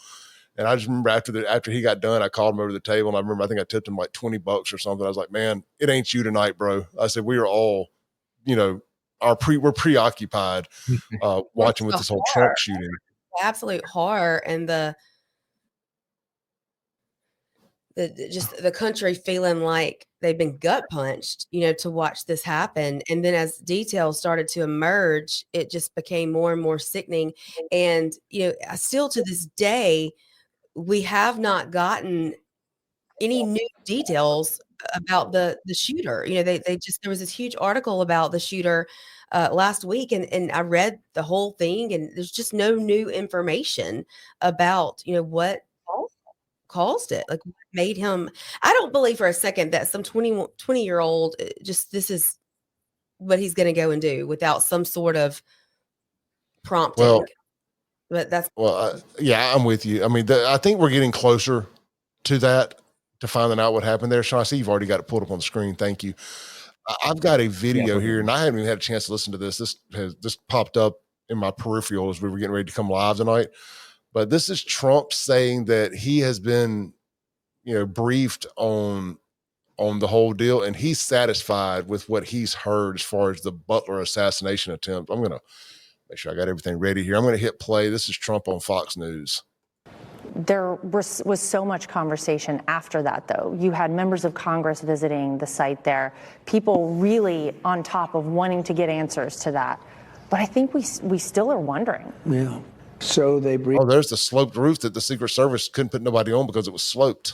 And I just remember after he got done, I called him over to the table, and I remember I think I tipped him like $20 or something. I was like, "Man, it ain't you tonight, bro." I said, "We are all, we're preoccupied watching with this whole Trump shooting." Absolute horror, and just the country feeling like they've been gut punched, to watch this happen. And then as details started to emerge, it just became more and more sickening. And, still to this day, we have not gotten any new details about the shooter. They just, there was this huge article about the shooter last week, and I read the whole thing, and there's just no new information about, what caused it, like what made him. I don't believe for a second that some 20-year-old just, this is what he's going to go and do without some sort of prompting. But that's yeah, I'm with you. I mean, I think we're getting closer to that, to finding out what happened there. Shaun, I see you've already got it pulled up on the screen. Thank you. I've got a video here, and I haven't even had a chance to listen to this. This popped up in my peripheral as we were getting ready to come live tonight. But this is Trump saying that he has been, briefed on the whole deal, and he's satisfied with what he's heard as far as the Butler assassination attempt. I'm going to make sure I got everything ready here. I'm going to hit play. This is Trump on Fox News. There was so much conversation after that, though. You had members of Congress visiting the site there, people really on top of wanting to get answers to that. But I think we still are wondering. Yeah. So they briefed. Oh, there's the sloped roof that the Secret Service couldn't put nobody on because it was sloped.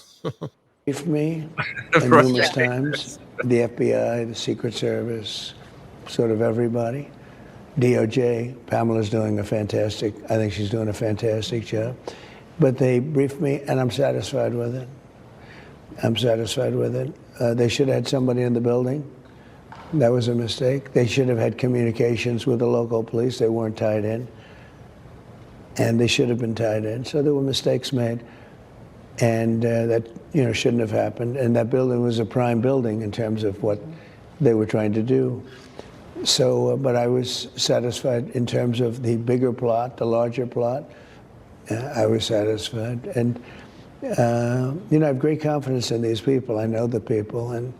Briefed me numerous times. The FBI, the Secret Service, sort of everybody. DOJ, Pamela's doing I think she's doing a fantastic job. But they briefed me, and I'm satisfied with it. They should have had somebody in the building. That was a mistake. They should have had communications with the local police. They weren't tied in. And they should have been tied in. So there were mistakes made. And that, shouldn't have happened. And that building was a prime building in terms of what they were trying to do. So, but I was satisfied in terms of the bigger plot, the larger plot. I was satisfied. And, I have great confidence in these people. I know the people, and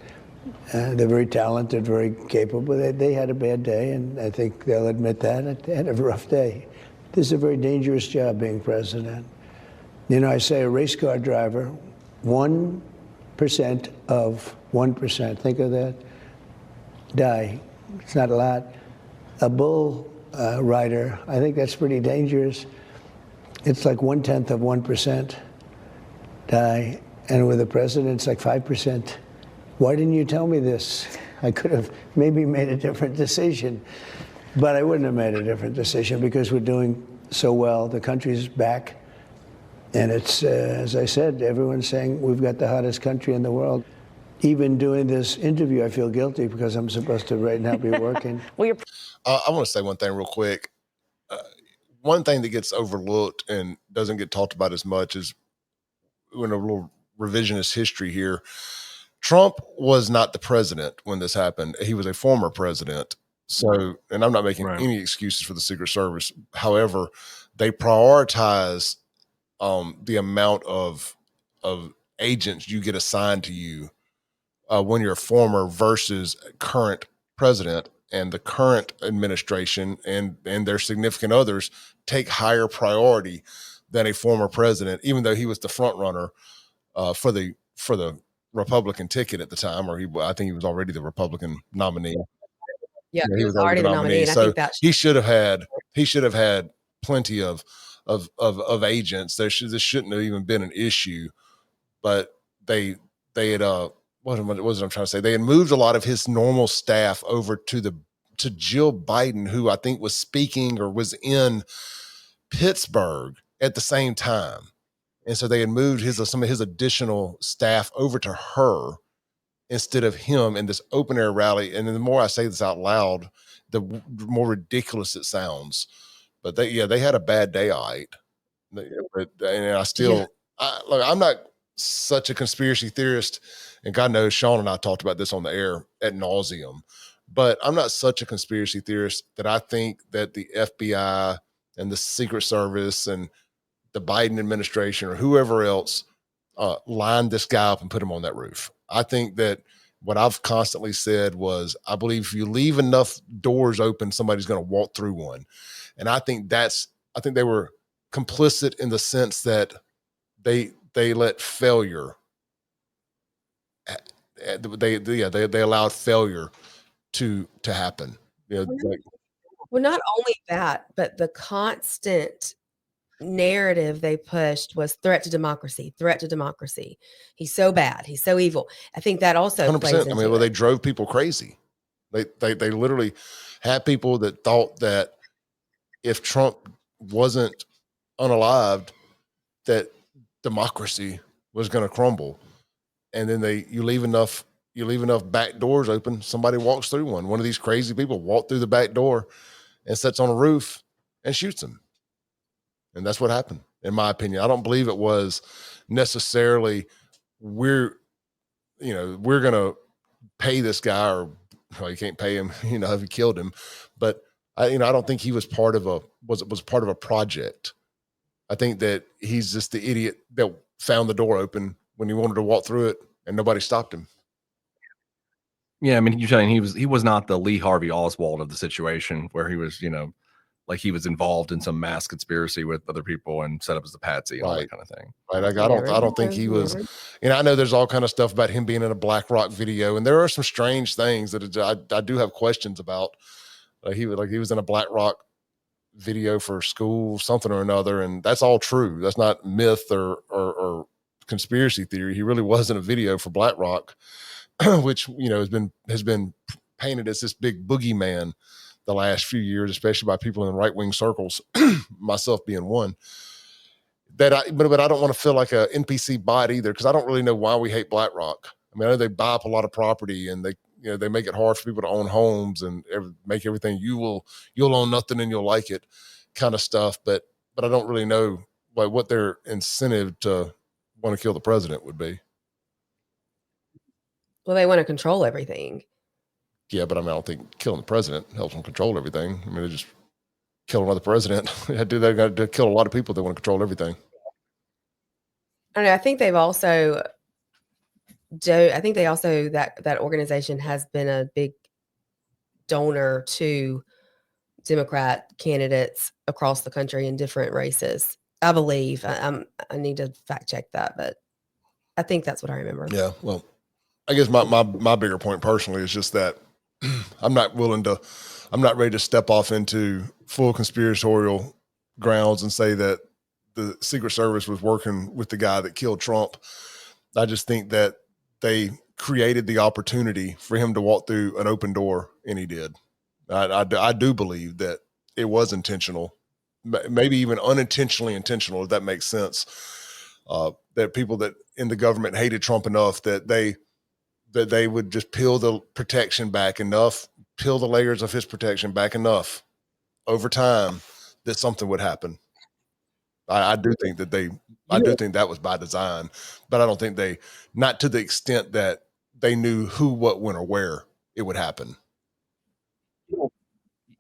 they're very talented, very capable. They had a bad day, and I think they'll admit that. They had a rough day. This is a very dangerous job, being president. I say a race car driver, 1% of 1%, think of that, die. It's not a lot. A bull rider, I think that's pretty dangerous. It's like 1/10 of 1% die. And with the president, it's like 5%. Why didn't you tell me this? I could have maybe made a different decision. But I wouldn't have made a different decision because we're doing so well. The country's back. And it's, as I said, everyone's saying we've got the hottest country in the world. Even doing this interview, I feel guilty because I'm supposed to right now be working. I want to say one thing real quick. One thing that gets overlooked and doesn't get talked about as much is, in a little revisionist history here, Trump was not the president when this happened. He was a former president. So, and I'm not making any excuses for the Secret Service. However, they prioritize the amount of agents you get assigned to you when you're a former versus current president. And the current administration and their significant others take higher priority than a former president, even though he was the front runner for the Republican ticket at the time, or I think he was already the Republican nominee. Yeah, he was already the nominee. And so I think that he should have had plenty of agents. This shouldn't have even been an issue, but they had what was I'm trying to say? They had moved a lot of his normal staff over to Jill Biden, who I think was speaking or was in Pittsburgh at the same time. And so they had moved some of his additional staff over to her instead of him in this open air rally. And then the more I say this out loud, the more ridiculous it sounds. But they had a bad day. And I still, look, I'm not such a conspiracy theorist, and God knows Shaun and I talked about this on the air ad nauseum. But I'm not such a conspiracy theorist that I think that the FBI and the Secret Service and the Biden administration or whoever else lined this guy up and put him on that roof. I think that what I've constantly said was, I believe if you leave enough doors open, somebody's going to walk through one. And I think they were complicit in the sense that they let failure. They allowed failure to happen. You know, like, Well, not only that, but the constant narrative they pushed was threat to democracy, threat to democracy. He's so bad. He's so evil. I think that also plays 100%. into I mean, well, they it. drove people crazy. They literally had people that thought that if Trump wasn't unalived, that democracy was going to crumble. And then you leave enough back doors open, somebody walks through one. One of these crazy people walk through the back door and sits on a roof and shoots him. And that's what happened, in my opinion. I don't believe it was necessarily we're going to pay this guy, or well, you can't pay him, if you killed him. But I don't think he was part of a project. I think that he's just the idiot that found the door open when he wanted to walk through it and nobody stopped him. Yeah, I mean, you're saying he was not the Lee Harvey Oswald of the situation where he was, like he was involved in some mass conspiracy with other people and set up as the patsy and all that kind of thing. Right. Like, I don't think he was, I know there's all kind of stuff about him being in a BlackRock video, and there are some strange things that I do have questions about. He was in a BlackRock video for school, something or another, and that's all true. That's not myth or conspiracy theory. He really was in a video for BlackRock, which has been painted as this big boogeyman the last few years, especially by people in right-wing circles, myself being one. But I don't want to feel like a NPC bot either, because I don't really know why we hate BlackRock. I mean, I know they buy up a lot of property, and they make it hard for people to own homes and make everything you'll own nothing and you'll like it kind of stuff. But I don't really know what their incentive to want to kill the president would be. Well, they want to control everything. Yeah, but I don't think killing the president helps them control everything. I mean, they just kill another president. They got to kill a lot of people that want to control everything. I know. I think they've also that organization has been a big donor to Democrat candidates across the country in different races. I believe. I need to fact check that, but I think that's what I remember. Yeah. Well, I guess my bigger point personally is just that I'm not ready to step off into full conspiratorial grounds and say that the Secret Service was working with the guy that killed Trump. I just think that they created the opportunity for him to walk through an open door, and he did. I do believe that it was intentional, maybe even unintentionally intentional, if that makes sense. That people that in the government hated Trump enough that they would just peel the protection back enough, peel the layers of his protection back enough over time that something would happen. I do think that do think that was by design, but I don't think not to the extent that they knew who, what, when, or where it would happen.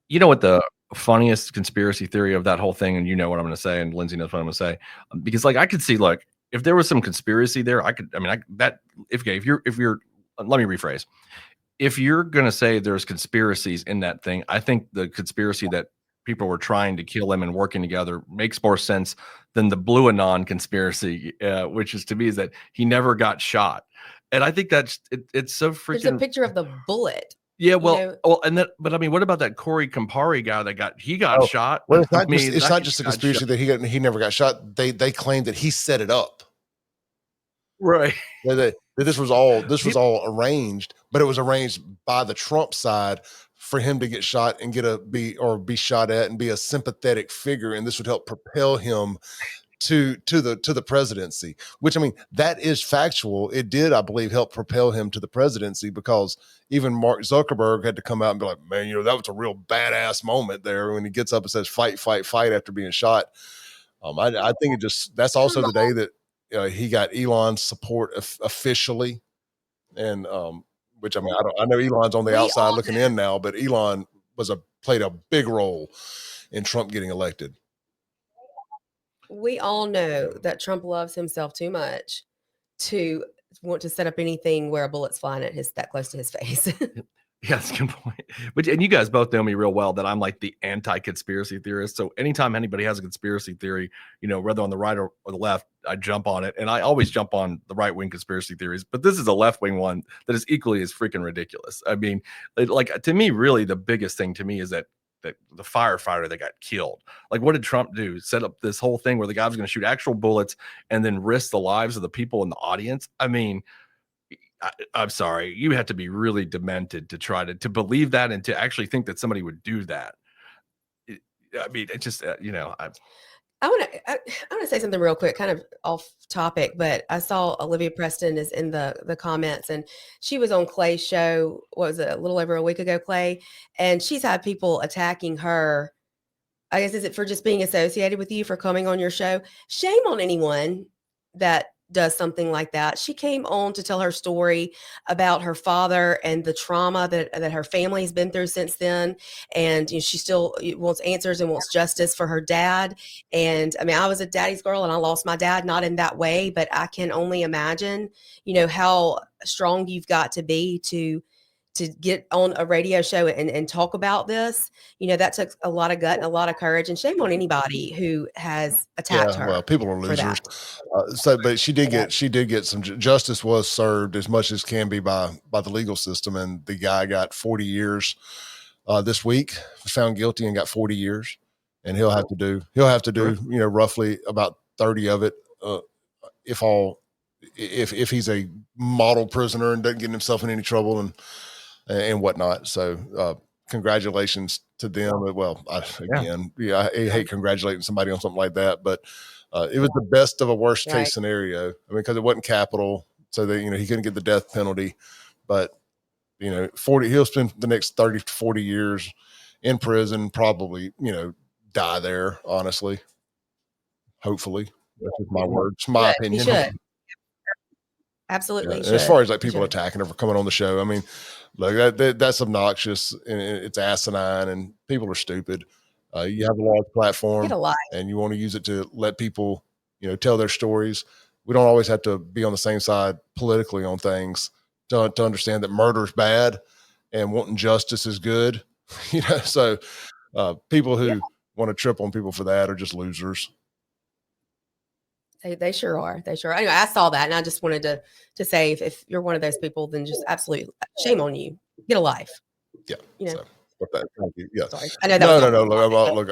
You know what the funniest conspiracy theory of that whole thing, and you know what I'm going to say, and Lindsey knows what I'm going to say, because I could see, if there was some conspiracy there, let me rephrase. If you're going to say there's conspiracies in that thing, I think the conspiracy that people were trying to kill him and working together makes more sense than the Blue Anon conspiracy, which is to me is that he never got shot. And I think that's it's so freaking. There's a picture of the bullet. Yeah, but what about that Corey Campari guy that got shot? Well, it's not just a conspiracy that he never got shot. They claimed that he set it up. Right. That this was all arranged, but it was arranged by the Trump side for him to get shot and be shot at and be a sympathetic figure, and this would help propel him to the presidency, which, I mean, that is factual. It did, I believe, help propel him to the presidency, because even Mark Zuckerberg had to come out and be like, man, that was a real badass moment there when he gets up and says, fight, fight, fight after being shot. I think that's also the day that he got Elon's support officially. And which I mean, I know Elon's on the We outside all looking know. in now, but Elon played a big role in Trump getting elected. We all know that Trump loves himself too much to want to set up anything where a bullet's flying at that close to his face. Yeah, that's a good point. But and you guys both know me real well that I'm like the anti-conspiracy theorist. So anytime anybody has a conspiracy theory, whether on the right or the left, I jump on it. And I always jump on the right-wing conspiracy theories. But this is a left-wing one that is equally as freaking ridiculous. I mean, to me, really the biggest thing to me is that the firefighter that got killed. Like, what did Trump do? Set up this whole thing where the guy was going to shoot actual bullets and then risk the lives of the people in the audience. I mean, I'm sorry, you have to be really demented to try to believe that and to actually think that somebody would do that. I mean, it just, I want to say something real quick, kind of off topic, but I saw Olivia Preston is in the comments, and she was on Clay's show. What was it, a little over a week ago, Clay? And she's had people attacking her. I guess, is it for just being associated with you, for coming on your show? Shame on anyone that does something like that. She came on to tell her story about her father and the trauma that her family's been through since then. And she still wants answers and wants justice for her dad. And I mean, I was a daddy's girl and I lost my dad, not in that way, but I can only imagine, how strong you've got to be to get on a radio show and talk about this. That took a lot of gut and a lot of courage, and shame on anybody who has attacked her. Well, people are losers. But she did get some justice was served as much as can be by the legal system. And the guy got 40 years this week, found guilty and got 40 years, and he'll have to do, roughly about 30 of it. If he's a model prisoner and doesn't get himself in any trouble and whatnot. So congratulations to them. Well, I hate congratulating somebody on something like that, but it was the best of a worst case scenario. I mean, because it wasn't capital, so that he couldn't get the death penalty, but 40, he'll spend the next 30 to 40 years in prison, probably, die there, honestly. Hopefully. That's just my words, my opinion. He should. Absolutely. As far as people attacking her for coming on the show, I mean, look, that's obnoxious and it's asinine and people are stupid. You have a large platform and you want to use it to let people, tell their stories. We don't always have to be on the same side politically on things to understand that murder is bad and wanting justice is good. So people who want to trip on people for that are just losers. They sure are. They sure are. Anyway, I saw that and I just wanted to say if you're one of those people, then just absolutely shame on you. Get a life. Yeah. So, thank you. Yeah. Sorry. I know that no. Look,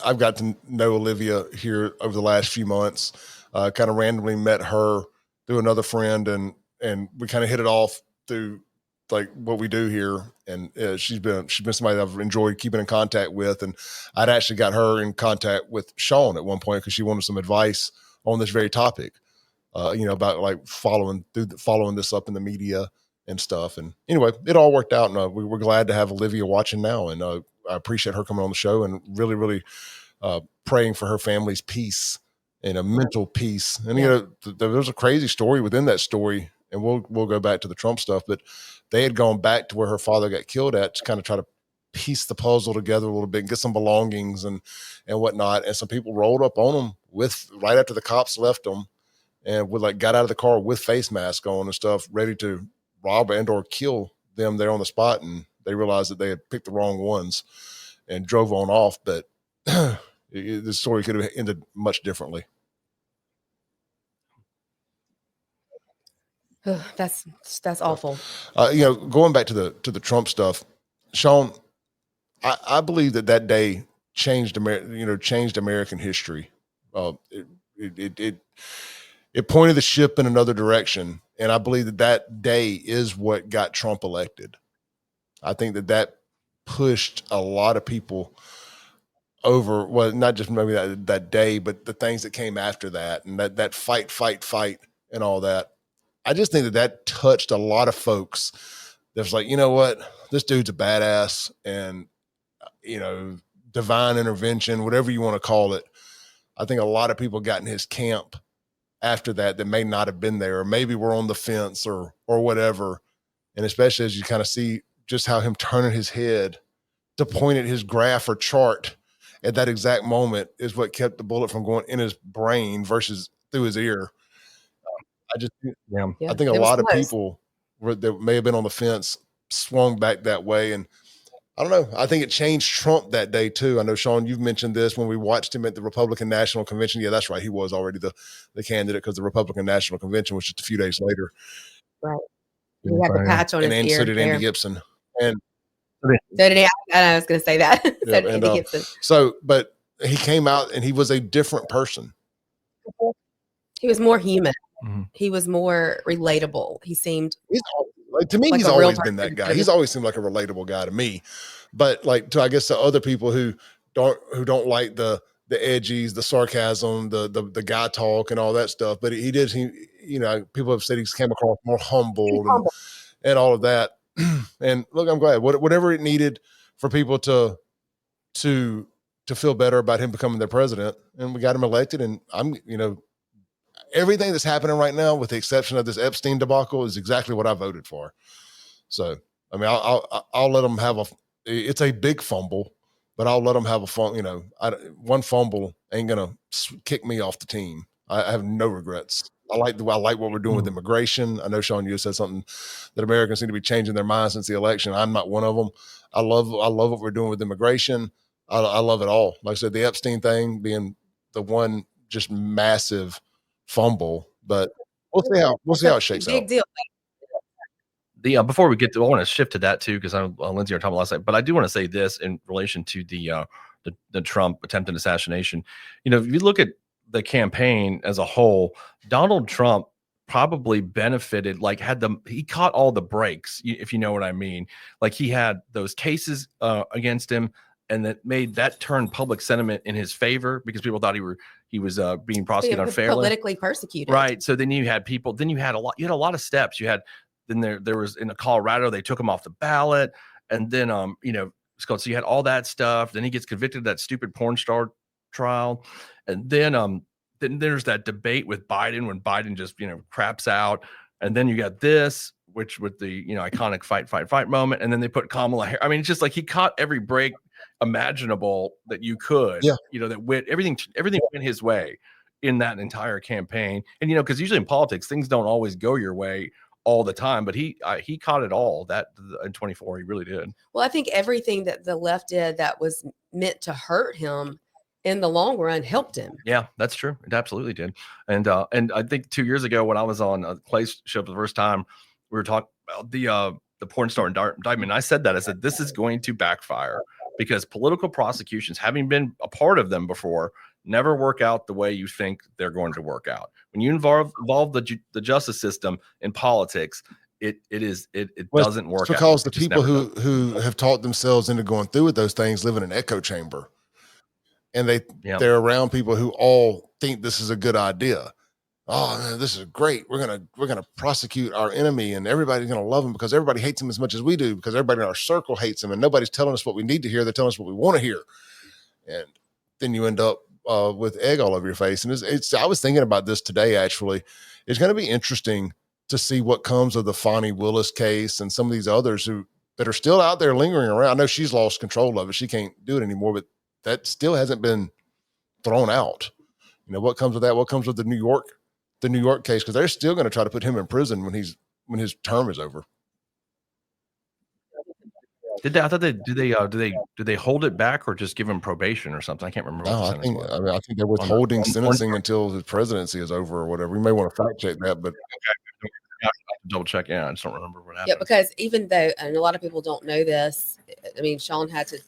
I've got to know Olivia here over the last few months. Kind of randomly met her through another friend, and we kind of hit it off through like what we do here. And she's been somebody that I've enjoyed keeping in contact with. And I'd actually got her in contact with Shaun at one point because she wanted some advice on this very topic, about like following this up in the media and stuff. And anyway, it all worked out, and we're glad to have Olivia watching now. And I appreciate her coming on the show and really, really praying for her family's peace and a mental peace. And there was a crazy story within that story, and we'll go back to the Trump stuff, but they had gone back to where her father got killed at to kind of try to piece the puzzle together a little bit and get some belongings and whatnot. And some people rolled up on them right after the cops left them, and got out of the car with face masks on and stuff, ready to rob and or kill them there on the spot. And they realized that they had picked the wrong ones and drove on off. But the story could have ended much differently. That's awful. Going back to the Trump stuff, Shaun, I believe that day changed American history. It pointed the ship in another direction, and I believe that day is what got Trump elected. I think that pushed a lot of people over. Well, not just maybe that day, but the things that came after that, and that fight, and all that. I just think that touched a lot of folks. That's like, you know what, this dude's a badass, and divine intervention, whatever you want to call it. I think a lot of people got in his camp after that may not have been there, or maybe were on the fence or whatever. And especially as you kind of see just how him turning his head to point at his graph or chart at that exact moment is what kept the bullet from going in his brain versus through his ear. I think a lot of people that may have been on the fence swung back that way. And I don't know. I think it changed Trump that day too. I know, Shaun, you've mentioned this when we watched him at the Republican National Convention. Yeah, that's right. He was already the candidate because the Republican National Convention was just a few days later. Right. He had the patch on his ear. So did Andy Gibson. And so did he. I was going to say that. So did Andy Gibson. So, but he came out and he was a different person. He was more human. Mm-hmm. He was more relatable. He seemed to me, he's always been that guy. He's always seemed like a relatable guy to me. But like to, I guess, to other people who don't like the edgies, the sarcasm, the guy talk and all that stuff. But he people have said he's came across more humble and all of that. And look, I'm glad whatever it needed for people to feel better about him becoming their president, and we got him elected. And I'm, everything that's happening right now, with the exception of this Epstein debacle, is exactly what I voted for. So, I mean, I'll let them have it's a big fumble, but I'll let them have a fun. One fumble ain't gonna kick me off the team. I have no regrets. I like what we're doing with immigration. I know, Shaun, you said something that Americans seem to be changing their minds since the election. I'm not one of them. I love what we're doing with immigration. I love it all. Like I said, the Epstein thing being the one just massive fumble, but we'll see how it shakes out. Big deal. Before we get to, I want to shift to that too, because Lindsey are talking last night, but I do want to say this in relation to the Trump attempted assassination. If you look at the campaign as a whole, Donald Trump probably benefited, he caught all the breaks, if you know what I mean. Like, he had those cases against him, and that turned public sentiment in his favor because people thought he was being prosecuted unfairly, politically persecuted. Right. So then you had people. Then you had a lot of steps. There was in Colorado, they took him off the ballot, and then so you had all that stuff. Then he gets convicted of that stupid porn star trial, and then there's that debate with Biden when Biden just craps out, and then you got this, which with the iconic fight moment, and then they put Kamala Harris. I mean, it's just like he caught every break imaginable that you could. Yeah. That everything went his way in that entire campaign, and because usually in politics things don't always go your way all the time, but he caught it all that in 24. He really did. Well, I think everything that the left did that was meant to hurt him in the long run helped him. Yeah, that's true. It absolutely did. And I think 2 years ago when I was on Clay's show for the first time, we were talking about the porn star indictment. I said this is going to backfire because political prosecutions, having been a part of them before, never work out the way you think they're going to work out. When you involve the justice system in politics, it doesn't work because out. The people who have talked themselves into going through with those things live in an echo chamber, and they're around people who all think this is a good idea. Oh man, this is great. We're gonna prosecute our enemy, and everybody's gonna love him because everybody hates him as much as we do, because everybody in our circle hates him, and nobody's telling us what we need to hear. They're telling us what we want to hear, and then you end up with egg all over your face. And I was thinking about this today. Actually, it's going to be interesting to see what comes of the Fonnie Willis case and some of these others that are still out there lingering around. I know she's lost control of it; she can't do it anymore, but that still hasn't been thrown out. What comes with that? What comes with the New York case? Because they're still going to try to put him in prison when his term is over. Do they hold it back or just give him probation or something? I can't remember. No, I think they're withholding sentencing until his presidency is over or whatever. We may want to fact check that, but double check. Yeah, I just don't remember what happened. Yeah, because even though, and a lot of people don't know this, I mean, Shaun had to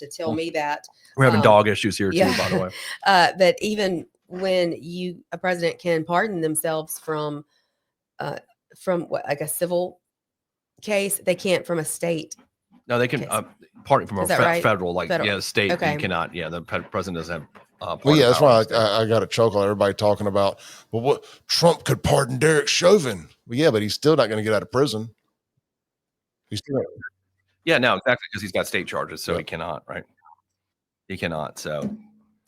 tell me that we're having dog issues here too, by the way. That even when a president can pardon themselves from what, like a civil case, they can't from a state. No, they can pardon from a federal, state. Okay. You cannot. Yeah, the president doesn't have. Well, yeah, that's why I got a choke on everybody talking about. Well, what Trump could pardon Derek Chauvin? Well, yeah, but he's still not going to get out of prison. He's still. Yeah, no, exactly, because he's got state charges, so he cannot. Right, he cannot. So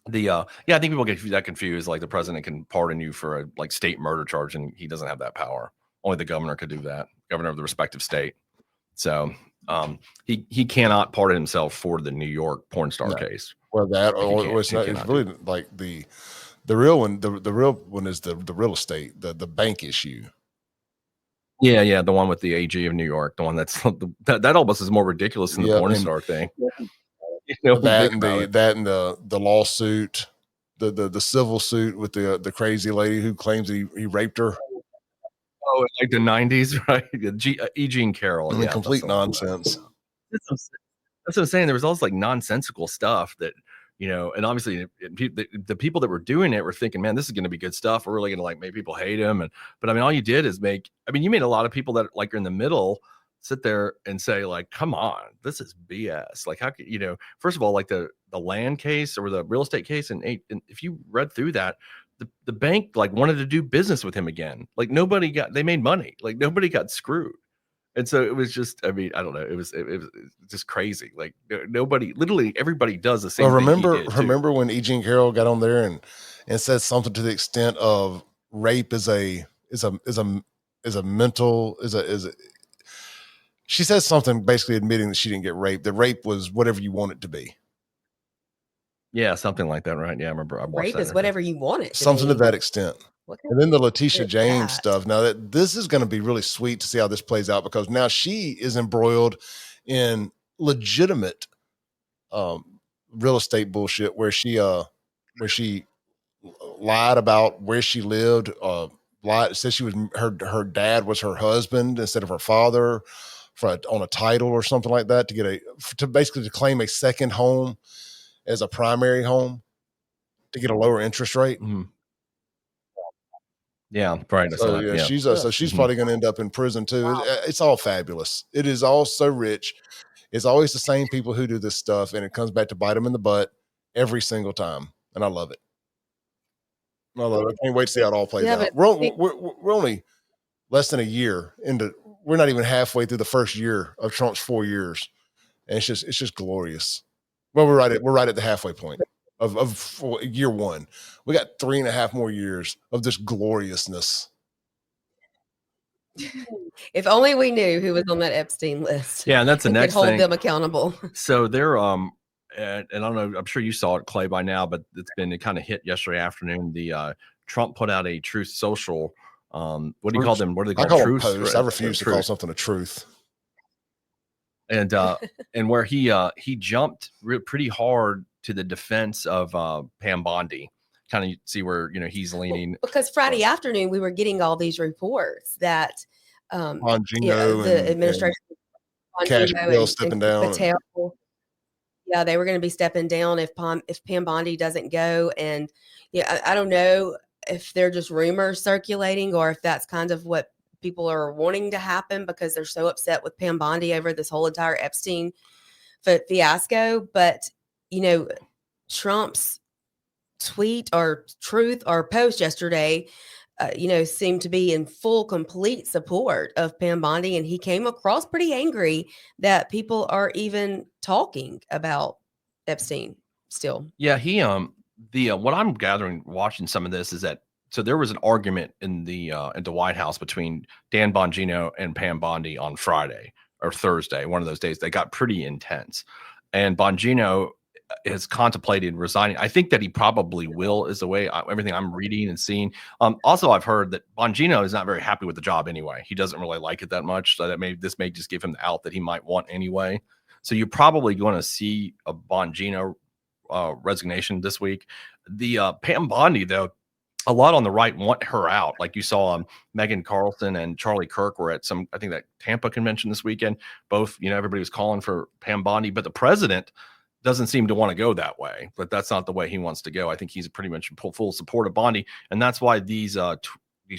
I think people get that confused. Like the president can pardon you for a state murder charge, and he doesn't have that power. Only the governor could do that, governor of the respective state. So he cannot pardon himself for the New York porn star case. Well, that Like, or it's not. It's really like the real one. The real one is the real estate, the bank issue. Yeah, the one with the AG of New York, the one that almost is more ridiculous than the porn star thing. You know, that and the lawsuit, the civil suit with the crazy lady who claims he raped her. Oh, like the 90s, right? E. Jean Carroll. I mean, complete nonsense. That's what I'm saying. There was all this like nonsensical stuff that, you know, and obviously the people that were doing it were thinking, man, this is going to be good stuff. We're really going to like make people hate him. But I mean, all you did is you made a lot of people that like are in the middle sit there and say like, come on, this is BS. Like, how could, you know, first of all, like the land case or the real estate case. And if you read through that, the bank like wanted to do business with him again. Like they made money. Like nobody got screwed. And so it was just, I mean, I don't know. It was just crazy. Like literally everybody does the same thing. Remember when E. Jean Carroll got on there and said something to the extent of rape she said something basically admitting that she didn't get raped. That rape was whatever you want it to be. Yeah, something like that, right? Yeah, I remember. I watched rape is whatever you want it to something be. To that extent. And then the Letitia James stuff. Now this is going to be really sweet to see how this plays out, because now she is embroiled in legitimate real estate bullshit where she lied about where she lived, said she was her dad was her husband instead of her father on a title or something like that to basically claim a second home as a primary home to get a lower interest rate. Mm-hmm. Yeah, right. So yeah, she's probably going to end up in prison too. Wow. It's all fabulous. It is all so rich. It's always the same people who do this stuff, and it comes back to bite them in the butt every single time. And I love it. I can't wait to see how it all plays out. We're only less than a year into. We're not even halfway through the first year of Trump's 4 years, and it's just glorious. Well, we're right at the halfway point of year one. We got 3.5 more years of this gloriousness. If only we knew who was on that Epstein list. Yeah, and that's the next thing. Hold them accountable. So they're and I don't know, I'm sure you saw it, Clay, by now, but it kind of hit yesterday afternoon. The Trump put out a Truth Social. What do you call them? What do they call them? I call them posts. I refuse to call something a truth. And and where he jumped pretty hard to the defense of Pam Bondi. Kind of see where he's leaning, because Friday afternoon we were getting all these reports that Bongino the administration Cash Bill stepping down. Patel, they were going to be stepping down if Pam Bondi doesn't go. And I don't know if they're just rumors circulating or if that's kind of what people are wanting to happen because they're so upset with Pam Bondi over this whole entire Epstein fiasco. But Trump's tweet or truth or post yesterday seemed to be in full complete support of Pam Bondi, and he came across pretty angry that people are even talking about Epstein still. Yeah, he what I'm gathering watching some of this is that so there was an argument in the White House between Dan Bongino and Pam Bondi on Friday or Thursday, one of those days. They got pretty intense, and Bongino has contemplated resigning. I think that he probably will, is the way everything I'm reading and seeing. Also, I've heard that Bongino is not very happy with the job anyway. He doesn't really like it that much. So this may just give him the out that he might want anyway. So you're probably going to see a Bongino resignation this week. The Pam Bondi, though, a lot on the right want her out. Like you saw Megan Carlson and Charlie Kirk were at I think that Tampa convention this weekend. Both, everybody was calling for Pam Bondi, but the president doesn't seem to want to go that way, but that's not the way he wants to go. I think he's pretty much in full support of Bondi. And that's why these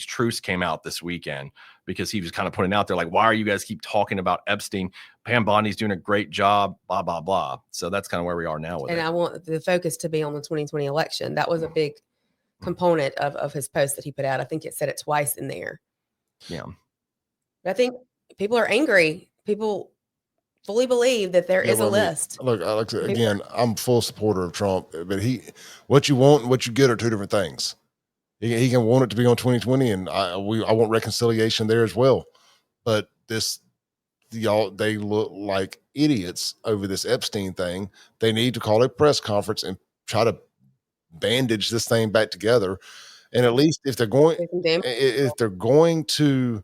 truths came out this weekend, because he was kind of putting out there, like, why are you guys keep talking about Epstein? Pam Bondi's doing a great job, blah, blah, blah. So that's kind of where we are now with it. I want the focus to be on the 2020 election. That was a big component of his post that he put out. I think it said it twice in there. Yeah. But I think people are angry. People fully believe that there is a list. Look, Alex, again, I'm full supporter of Trump, but what you want and what you get are two different things. He can want it to be on 2020, and I want reconciliation there as well. But they look like idiots over this Epstein thing. They need to call a press conference and try to bandage this thing back together. And at least if they're going, if they're going to,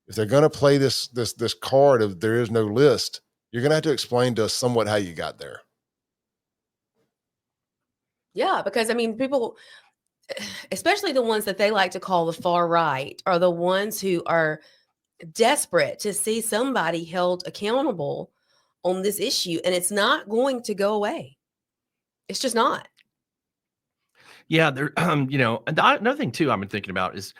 if they're going to play this card of there is no list, you're going to have to explain to us somewhat how you got there. Yeah, because I mean, people, especially the ones that they like to call the far right, are the ones who are desperate to see somebody held accountable on this issue, and it's not going to go away. It's just not. Yeah, there. Another thing too, I've been thinking about is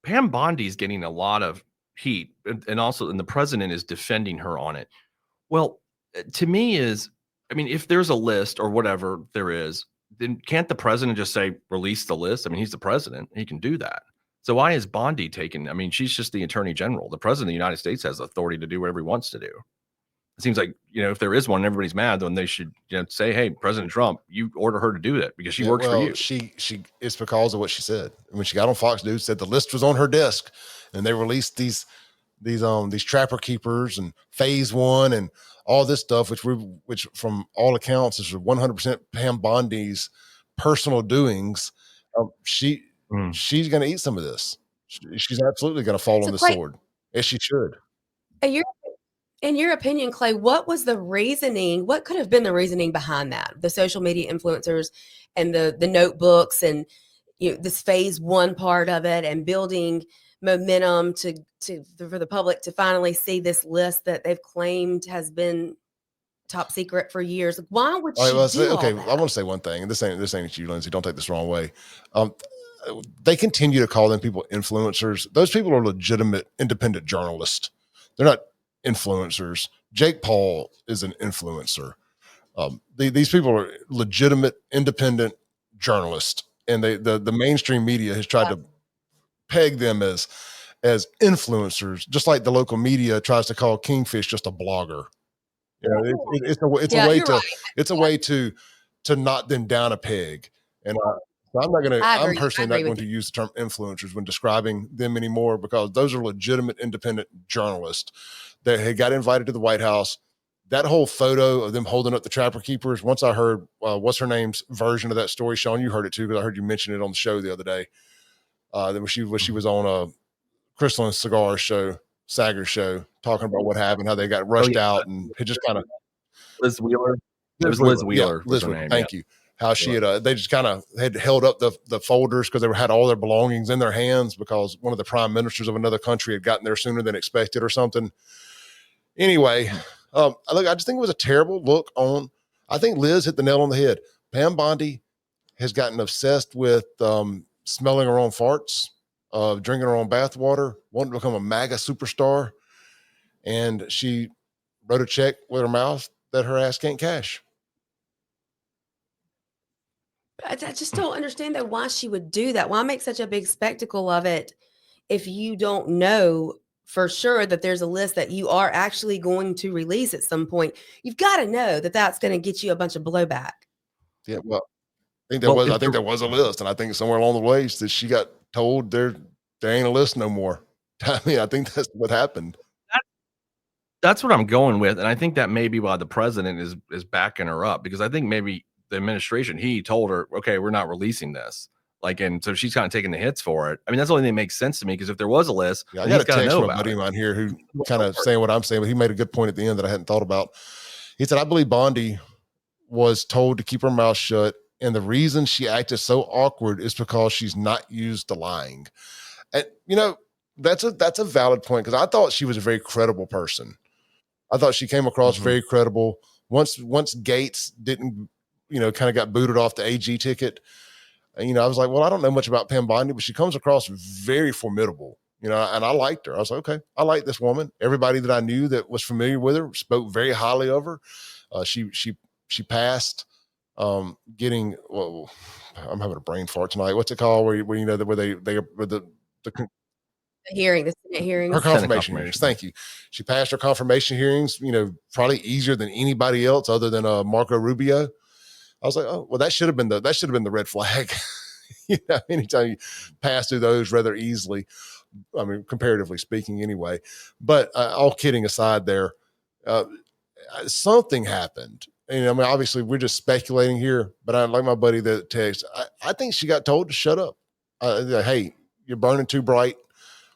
Pam Bondi's getting a lot of heat, and the president is defending her on it. Well, to me I mean, if there's a list or whatever there is, then can't the president just say release the list? I mean, he's the president; he can do that. So why is Bondi taken? I mean, she's just the attorney general. The president of the United States has authority to do whatever he wants to do. It seems like, if there is one and everybody's mad, then they should say, hey, President Trump, you order her to do that because she works for you. It's because of what she said. When she got on Fox News, said the list was on her desk, and they released these trapper keepers and phase one and all this stuff, which from all accounts is 100% Pam Bondi's personal doings. She's going to eat some of this. She's absolutely going to fall on the sword, as she should. In your opinion, Clay, what was the reasoning? What could have been the reasoning behind that? The social media influencers and the notebooks and this phase one part of it, and building momentum for the public to finally see this list that they've claimed has been top secret for years. Why would she do all that? I want to say one thing, and this ain't you, Lindsey. Don't take this the wrong way. They continue to call them people influencers. Those people are legitimate independent journalists. They're not influencers. Jake Paul is an influencer. These people are legitimate independent journalists, and the mainstream media has tried to peg them as influencers, just like the local media tries to call Kingfish just a blogger. It's a way to knock them down a peg. And I'm personally not going to use the term influencers when describing them anymore, because those are legitimate independent journalists that had got invited to the White House. That whole photo of them holding up the trapper keepers, once I heard what's her name's version of that story, Shaun, you heard it too, because I heard you mention it on the show the other day. That she was on Crystal and Cigar show, Sager's show, talking about what happened, how they got rushed out, and it just kind of Liz Wheeler. It was Liz Wheeler. Liz Wheeler. Thank you. How she had they just kind of had held up the folders because they had all their belongings in their hands because one of the prime ministers of another country had gotten there sooner than expected or something. Anyway, look, I just think it was a terrible look on. I think Liz hit the nail on the head. Pam Bondi has gotten obsessed with smelling her own farts, drinking her own bathwater, wanting to become a MAGA superstar, and she wrote a check with her mouth that her ass can't cash. I just don't understand that, why she would do that. Why make such a big spectacle of it if you don't know for sure that there's a list that you are actually going to release at some point? You've got to know that that's going to get you a bunch of blowback. Yeah, well, I think there was a list, and I think somewhere along the way that she got told there ain't a list no more. I mean, I think that's what happened. That's what I'm going with, and I think that may be why the president is backing her up, because I think maybe the administration, he told her, okay, we're not releasing this. And so she's kind of taking the hits for it. I mean, that's the only thing that makes sense to me, because if there was a list, I got a text from a buddy of mine here who kind of saying what I'm saying, but he made a good point at the end that I hadn't thought about. He said, I believe Bondi was told to keep her mouth shut, and the reason she acted so awkward is because she's not used to lying. And that's a valid point, because I thought she was a very credible person. I thought she came across very credible. Once Gates didn't, kind of got booted off the AG ticket, I was like, well, I don't know much about Pam Bondi, but she comes across very formidable, and I liked her. I was like, okay, I like this woman. Everybody that I knew that was familiar with her spoke very highly of her. She passed getting, well, I'm having a brain fart tonight. What's it called? Where the hearing, the Senate hearings. Her confirmation hearings. Thank you. She passed her confirmation hearings, probably easier than anybody else other than Marco Rubio. I was like, oh, well, that should have been the red flag. Anytime you pass through those rather easily, I mean, comparatively speaking, anyway. But all kidding aside, there, something happened. And I mean, obviously, we're just speculating here. But I like my buddy that text. I think she got told to shut up. Hey, you're burning too bright.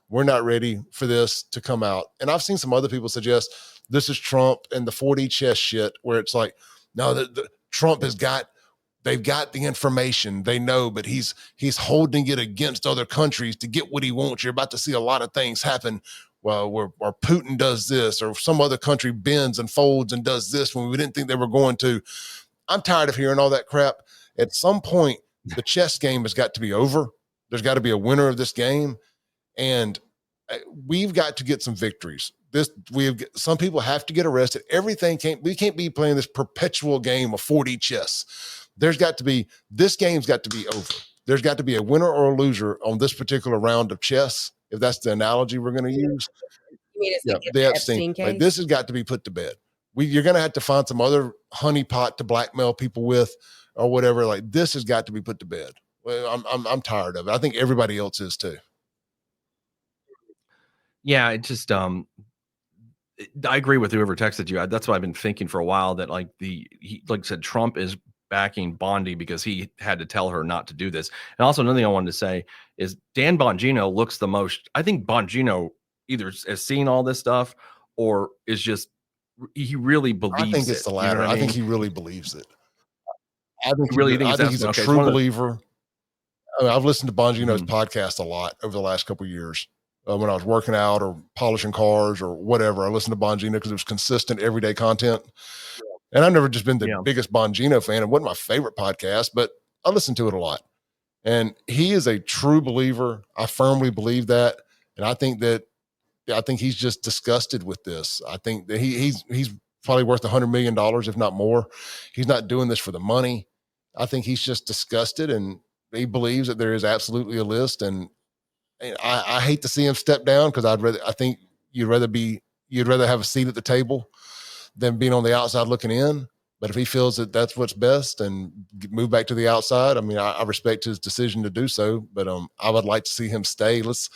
We're not ready for this to come out. And I've seen some other people suggest this is Trump and the 4D chess shit, where it's like, no, Trump they've got the information, they know, but he's holding it against other countries to get what he wants. You're about to see a lot of things happen. Well, where Putin does this, or some other country bends and folds and does this when we didn't think they were going to. I'm tired of hearing all that crap. At some point, the chess game has got to be over. There's got to be a winner of this game. And we've got to get some victories. Some people have to get arrested. We can't be playing this perpetual game of 4D chess. This game's got to be over. There's got to be a winner or a loser on this particular round of chess, if that's the analogy we're going to use. You mean it's like The the Epstein Epstein case. case? This has got to be put to bed. You're going to have to find some other honeypot to blackmail people with, or whatever. Like, this has got to be put to bed. Well, I'm tired of it. I think everybody else is too. Yeah, it just I agree with whoever texted you. That's what I've been thinking for a while, that like like I said, Trump is backing Bondi because he had to tell her not to do this. And also another thing I wanted to say is Dan Bongino looks the most. I think Bongino either has seen all this stuff or is just he really believes it. I think it's the latter. You know I think mean? he really believes it. I think he's a okay, true believer. I mean, I've listened to Bongino's podcast a lot over the last couple of years. When I was working out or polishing cars or whatever, I listened to Bongino because it was consistent, everyday content. And I've never just been the biggest Bongino fan. It wasn't my favorite podcast, but I listened to it a lot. And he is a true believer. I firmly believe that. And I think he's just disgusted with this. I think that he's probably worth $100 million, if not more. He's not doing this for the money. I think he's just disgusted, and he believes that there is absolutely a list. And I hate to see him step down, because I think you'd rather have a seat at the table than being on the outside looking in. But if he feels that that's what's best and move back to the outside, I mean, I respect his decision to do so. But I would like to see him stay. Let's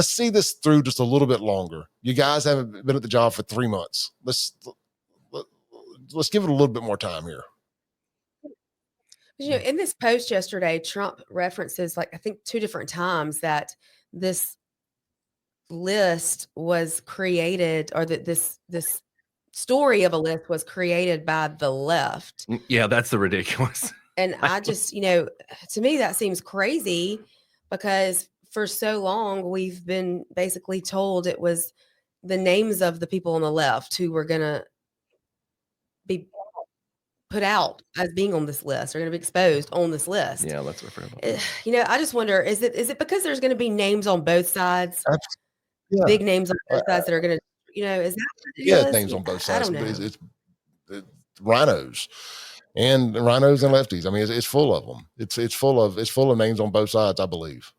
see this through just a little bit longer. You guys haven't been at the job for 3 months. Let's give it a little bit more time here. You know, in this post yesterday, Trump references, like, I think 2 different times that this list was created, or that this story of a list was created by the left. Yeah, that's the ridiculous. And I just, to me, that seems crazy, because for so long we've been basically told it was the names of the people on the left who were going to be put out as being on this list, are going to be exposed on this list. Yeah, let's refer about that. I just wonder, is it because there's going to be names on both sides? Yeah. Big names on both sides that are going to, is that what it is? Names on both sides. I don't know. It's rhinos and lefties. I mean, it's full of them. It's full of names on both sides, I believe.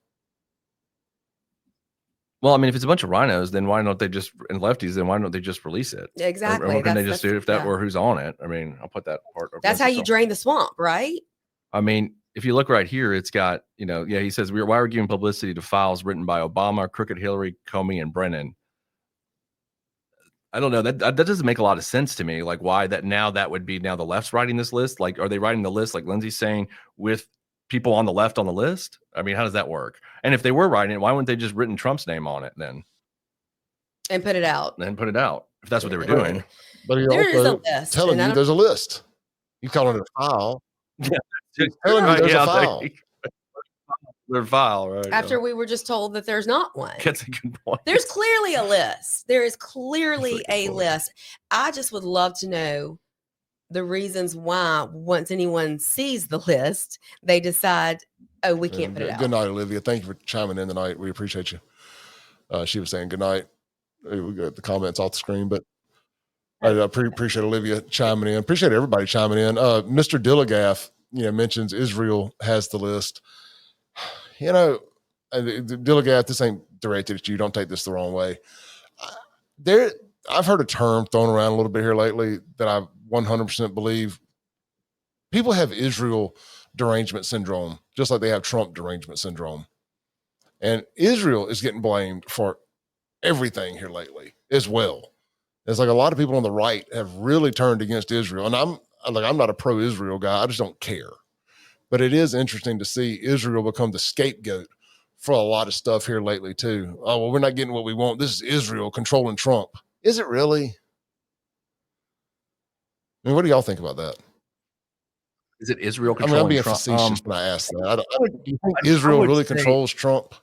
Well, I mean, if it's a bunch of rhinos, then why don't they just, and lefties, then why don't they just release it? Exactly. Or can they just do it if that were who's on it? I mean, I'll put that part. That's how you drain the swamp, right? I mean, if you look right here, it's got, he says, why are we giving publicity to files written by Obama, Crooked Hillary, Comey, and Brennan? I don't know. That doesn't make a lot of sense to me. Like, why that would be now the left's writing this list? Like, are they writing the list, like Lindsey's saying, with people on the left on the list? I mean, how does that work? And if they were writing it, why wouldn't they just written Trump's name on it then? And put it out. If that's what they were doing. But there is a list. Telling you there's a list. You calling it a file. Yeah. He's telling you there's a file. Their file, right? After we were just told that there's not one. That's a good point. There's clearly a list. There is clearly a list. I just would love to know the reasons why, once anyone sees the list, they decide, oh, we can't put it out. Good night, Olivia. Thank you for chiming in tonight. We appreciate you. She was saying good night. We got the comments off the screen, but I appreciate Olivia chiming in. Appreciate everybody chiming in. Mr. Dillagaff, mentions Israel has the list. Dillagaff, this ain't directed at you. Don't take this the wrong way. I've heard a term thrown around a little bit here lately that I 100% believe. People have Israel derangement syndrome just like they have Trump derangement syndrome. And Israel is getting blamed for everything here lately as well. It's like a lot of people on the right have really turned against Israel. And I'm not a pro-Israel guy. I just don't care. But it is interesting to see Israel become the scapegoat for a lot of stuff here lately too. Oh, well, we're not getting what we want. This is Israel controlling Trump. Is it really? I mean, what do y'all think about that? Is it Israel I mean, I'm controlling being Trump? facetious when I ask that. Do you think I Israel would really say- controls Trump?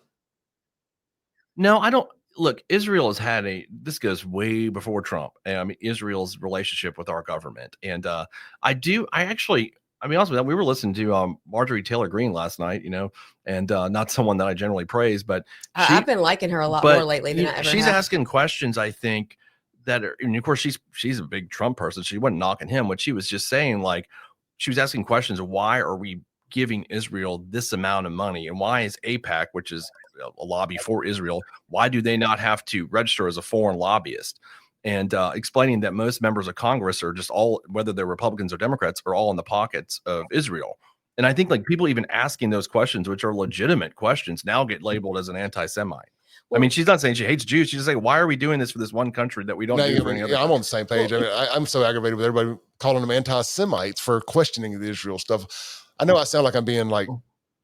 No, I don't. Look, Israel has had this goes way before Trump. I mean, Israel's relationship with our government. And I mean, honestly, we were listening to Marjorie Taylor Greene last night, and not someone that I generally praise, but I've been liking her a lot more lately than I ever she's have. asking questions, I think, that are, and of course, she's a big Trump person. She wasn't knocking him. What she was just saying, like, she was asking questions of why are we giving Israel this amount of money, and why is AIPAC, which is a lobby for Israel, why do they not have to register as a foreign lobbyist? And explaining that most members of Congress are just all, whether they're Republicans or Democrats, are all in the pockets of Israel. And I think like people even asking those questions, which are legitimate questions, now get labeled as an anti-Semite. I mean, she's not saying she hates Jews. She's just saying, why are we doing this for this one country that we don't do for any other? I'm on the same page. I mean, I'm so aggravated with everybody calling them anti-Semites for questioning the Israel stuff. I know I sound like I'm being like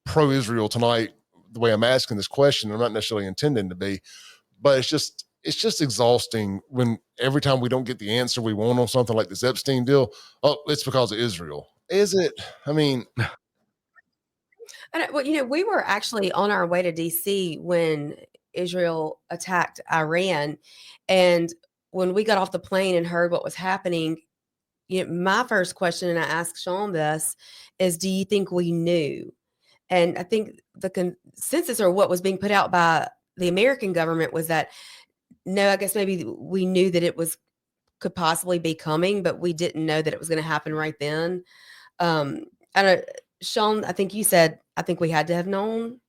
pro-Israel tonight, the way I'm asking this question. I'm not necessarily intending to be, but it's just exhausting when every time we don't get the answer we want on something like this Epstein deal. Oh, it's because of Israel. Is it? I mean, Well, we were actually on our way to DC when Israel attacked Iran. And when we got off the plane and heard what was happening, my first question, and I asked Shaun this, is do you think we knew? And I think the consensus, or what was being put out by the American government, was that no, I guess maybe we knew that it could possibly be coming, but we didn't know that it was going to happen right then. I don't, Shaun, I think you said, I think we had to have known.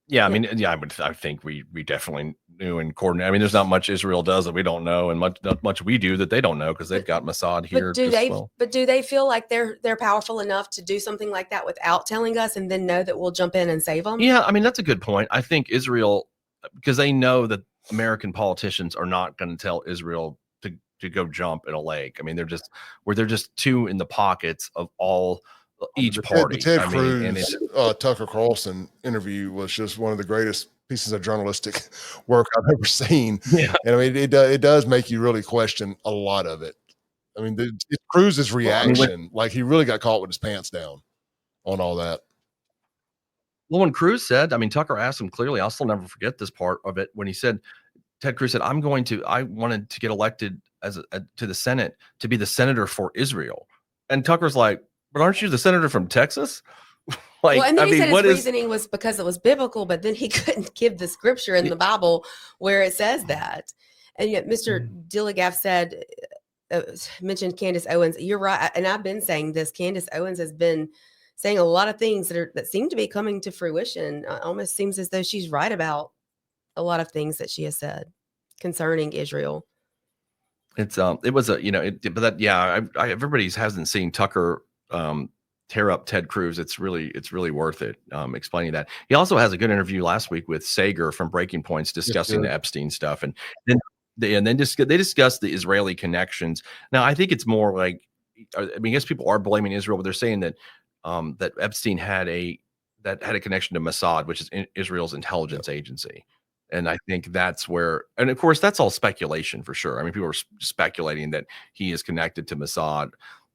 Yeah, I mean, I think we definitely knew and coordinated. I mean, there's not much Israel does that we don't know, and not much we do that they don't know, because they've got Mossad here. But do they feel like they're powerful enough to do something like that without telling us, and then know that we'll jump in and save them? Yeah, I mean, that's a good point. I think Israel, because they know that American politicians are not going to tell Israel to go jump in a lake. I mean, they're just too in the pockets of each party. The Ted Cruz, Tucker Carlson interview was just one of the greatest pieces of journalistic work I've ever seen. Yeah. And I mean, it does make you really question a lot of it. I mean, it's Cruz's reaction, like he really got caught with his pants down on all that. Well, when Cruz said, I mean, Tucker asked him clearly, I'll still never forget this part of it, when he said, Ted Cruz said, I wanted to get elected to the Senate to be the senator for Israel. And Tucker's like, but aren't you the senator from Texas? Like, well, and then he said his reasoning was because it was biblical, but then he couldn't give the scripture in the Bible where it says that. And yet Mr. Dilligaff said, mentioned Candace Owens. You're right. And I've been saying this. Candace Owens has been saying a lot of things that seem to be coming to fruition. It almost seems as though she's right about a lot of things that she has said concerning Israel. Everybody hasn't seen Tucker tear up Ted Cruz. It's really worth it. Explaining that. He also has a good interview last week with Sager from Breaking Points discussing the Epstein stuff, and then they discussed the Israeli connections. Now, I think it's more like, I mean, I guess people are blaming Israel, but they're saying that that Epstein had a connection to Mossad, which is Israel's intelligence agency. And I think that's where, and of course, that's all speculation for sure. I mean, people are speculating that he is connected to Mossad.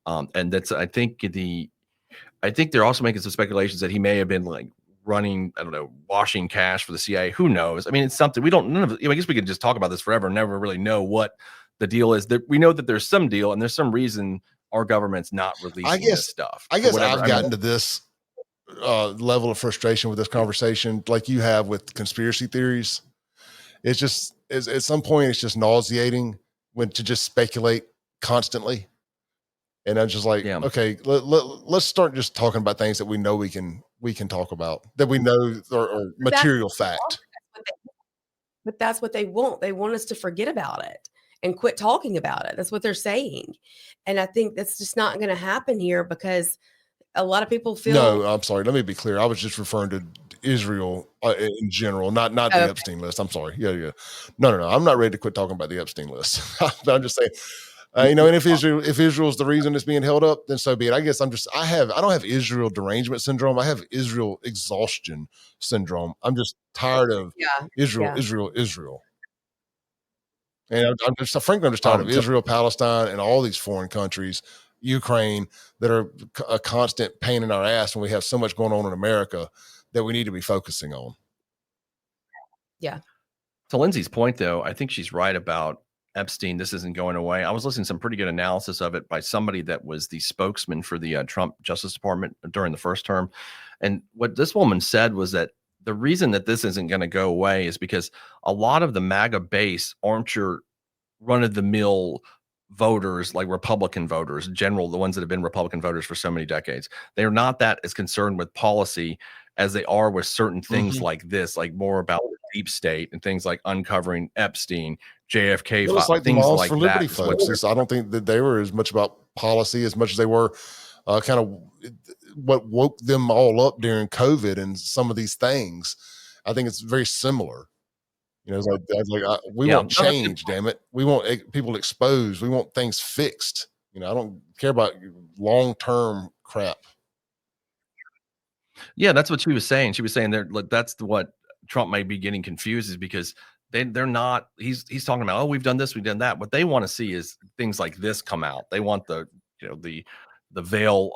And that's, I think they're also making some speculations that he may have been like running, I don't know, washing cash for the CIA. Who knows? I mean, it's something we don't, I guess we could just talk about this forever and never really know what the deal is. That we know that there's some deal, and there's some reason our government's not releasing this stuff. I guess I've gotten to this level of frustration with this conversation, like you have with conspiracy theories. It's just, at some point, it's just nauseating to just speculate constantly. And I'm just like, okay, let's start just talking about things that we know we can talk about, that we know are material fact. But that's what they want. They want us to forget about it and quit talking about it. That's what they're saying. And I think that's just not going to happen here, because a lot of people feel. No, I'm sorry. Let me be clear. I was just referring to Israel in general, not the Okay. Epstein list. I'm sorry. Yeah. No. I'm not ready to quit talking about the Epstein list. But I'm just saying, and if Israel's the reason it's being held up, then so be it. I guess I don't have Israel derangement syndrome. I have Israel exhaustion syndrome. I'm just tired of Yeah. Israel. And I'm just tired of So- Israel, Palestine, and all these foreign countries, Ukraine, that are a constant pain in our ass when we have so much going on in America that we need to be focusing on. Yeah. To Lindsay's point, though, I think she's right about Epstein. This isn't going away. I was listening to some pretty good analysis of it by somebody that was the spokesman for the Trump Justice Department during the first term. And what this woman said was that the reason that this isn't going to go away is because a lot of the MAGA base aren't your run-of-the-mill voters, like Republican voters, the ones that have been Republican voters for so many decades. They're not that as concerned with policy as they are with certain things like this, like more about the deep state and things like uncovering Epstein, JFK, Well, it's like the things Moms like for Liberty that. folks. I don't think that they were as much about policy as much as they were kind of what woke them all up during COVID and some of these things. I think it's very similar. It's like we Yeah. want change, damn it. We want people exposed. We want things fixed. I don't care about long-term crap. Yeah, that's what she was saying. She was saying that's what Trump may be getting confused is because they're not. He's talking about, oh, we've done this, we've done that. What they want to see is things like this come out. They want the veil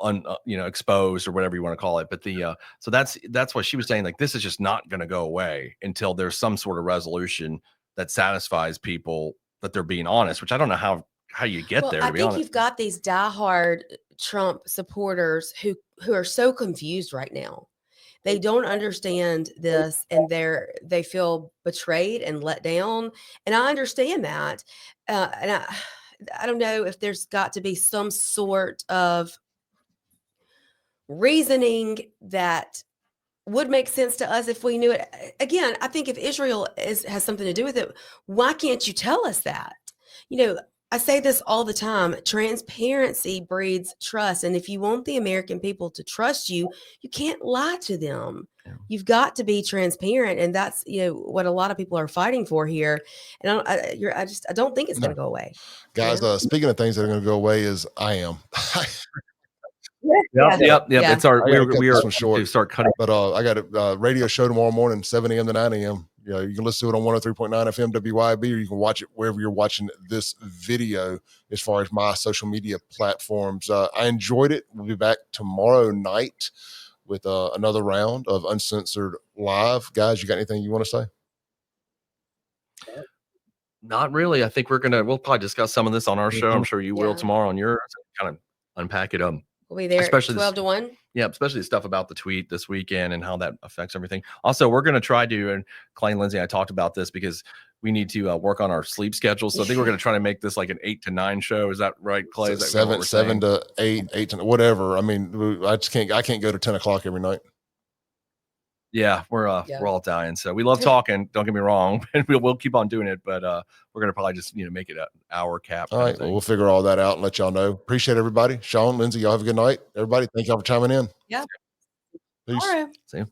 exposed or whatever you want to call it. But so that's what she was saying. Like, this is just not going to go away until there's some sort of resolution that satisfies people that they're being honest. Which I don't know how you get there. To be honest, I think you've got these diehard Trump supporters who are so confused right now. They don't understand this, and they feel betrayed and let down. And I understand that. And I don't know if there's got to be some sort of reasoning that would make sense to us if we knew it. Again, I think if Israel has something to do with it, why can't you tell us that? I say this all the time. Transparency breeds trust. And if you want the American people to trust you, you can't lie to them. Yeah. You've got to be transparent. And that's, what a lot of people are fighting for here. And I don't think it's going to go away. Guys, speaking of things that are going to go away is I am. Yep. Yeah. It's our we are short to start cutting. But I got a radio show tomorrow morning, 7 a.m. to 9 a.m. You can listen to it on 103.9 FM WYB, or you can watch it wherever you're watching this video as far as my social media platforms. I enjoyed it. We'll be back tomorrow night with another round of Uncensored Live. Guys, you got anything you want to say? Not really. I think we'll probably discuss some of this on our show. I'm sure you will tomorrow on yours. Kind of unpack it up. We'll be there especially 12 to 1. Yeah, especially the stuff about the tweet this weekend and how that affects everything. Also, we're going to try to, and Clay and Lindsay, I talked about this because we need to work on our sleep schedule. So I think we're going to try to make this like an 8 to 9 show. Is that right, Clay? Is that 7 to 8 to whatever. I mean, I can't go to 10 o'clock every night. Yeah, we're all Italian, so we love talking. Don't get me wrong, and we'll keep on doing it. But we're gonna probably just make it an hour cap. All right, well, we'll figure all that out and let y'all know. Appreciate everybody. Shaun, Lindsay, y'all have a good night. Everybody, thank y'all for chiming in. Yeah. Peace. All right. See you.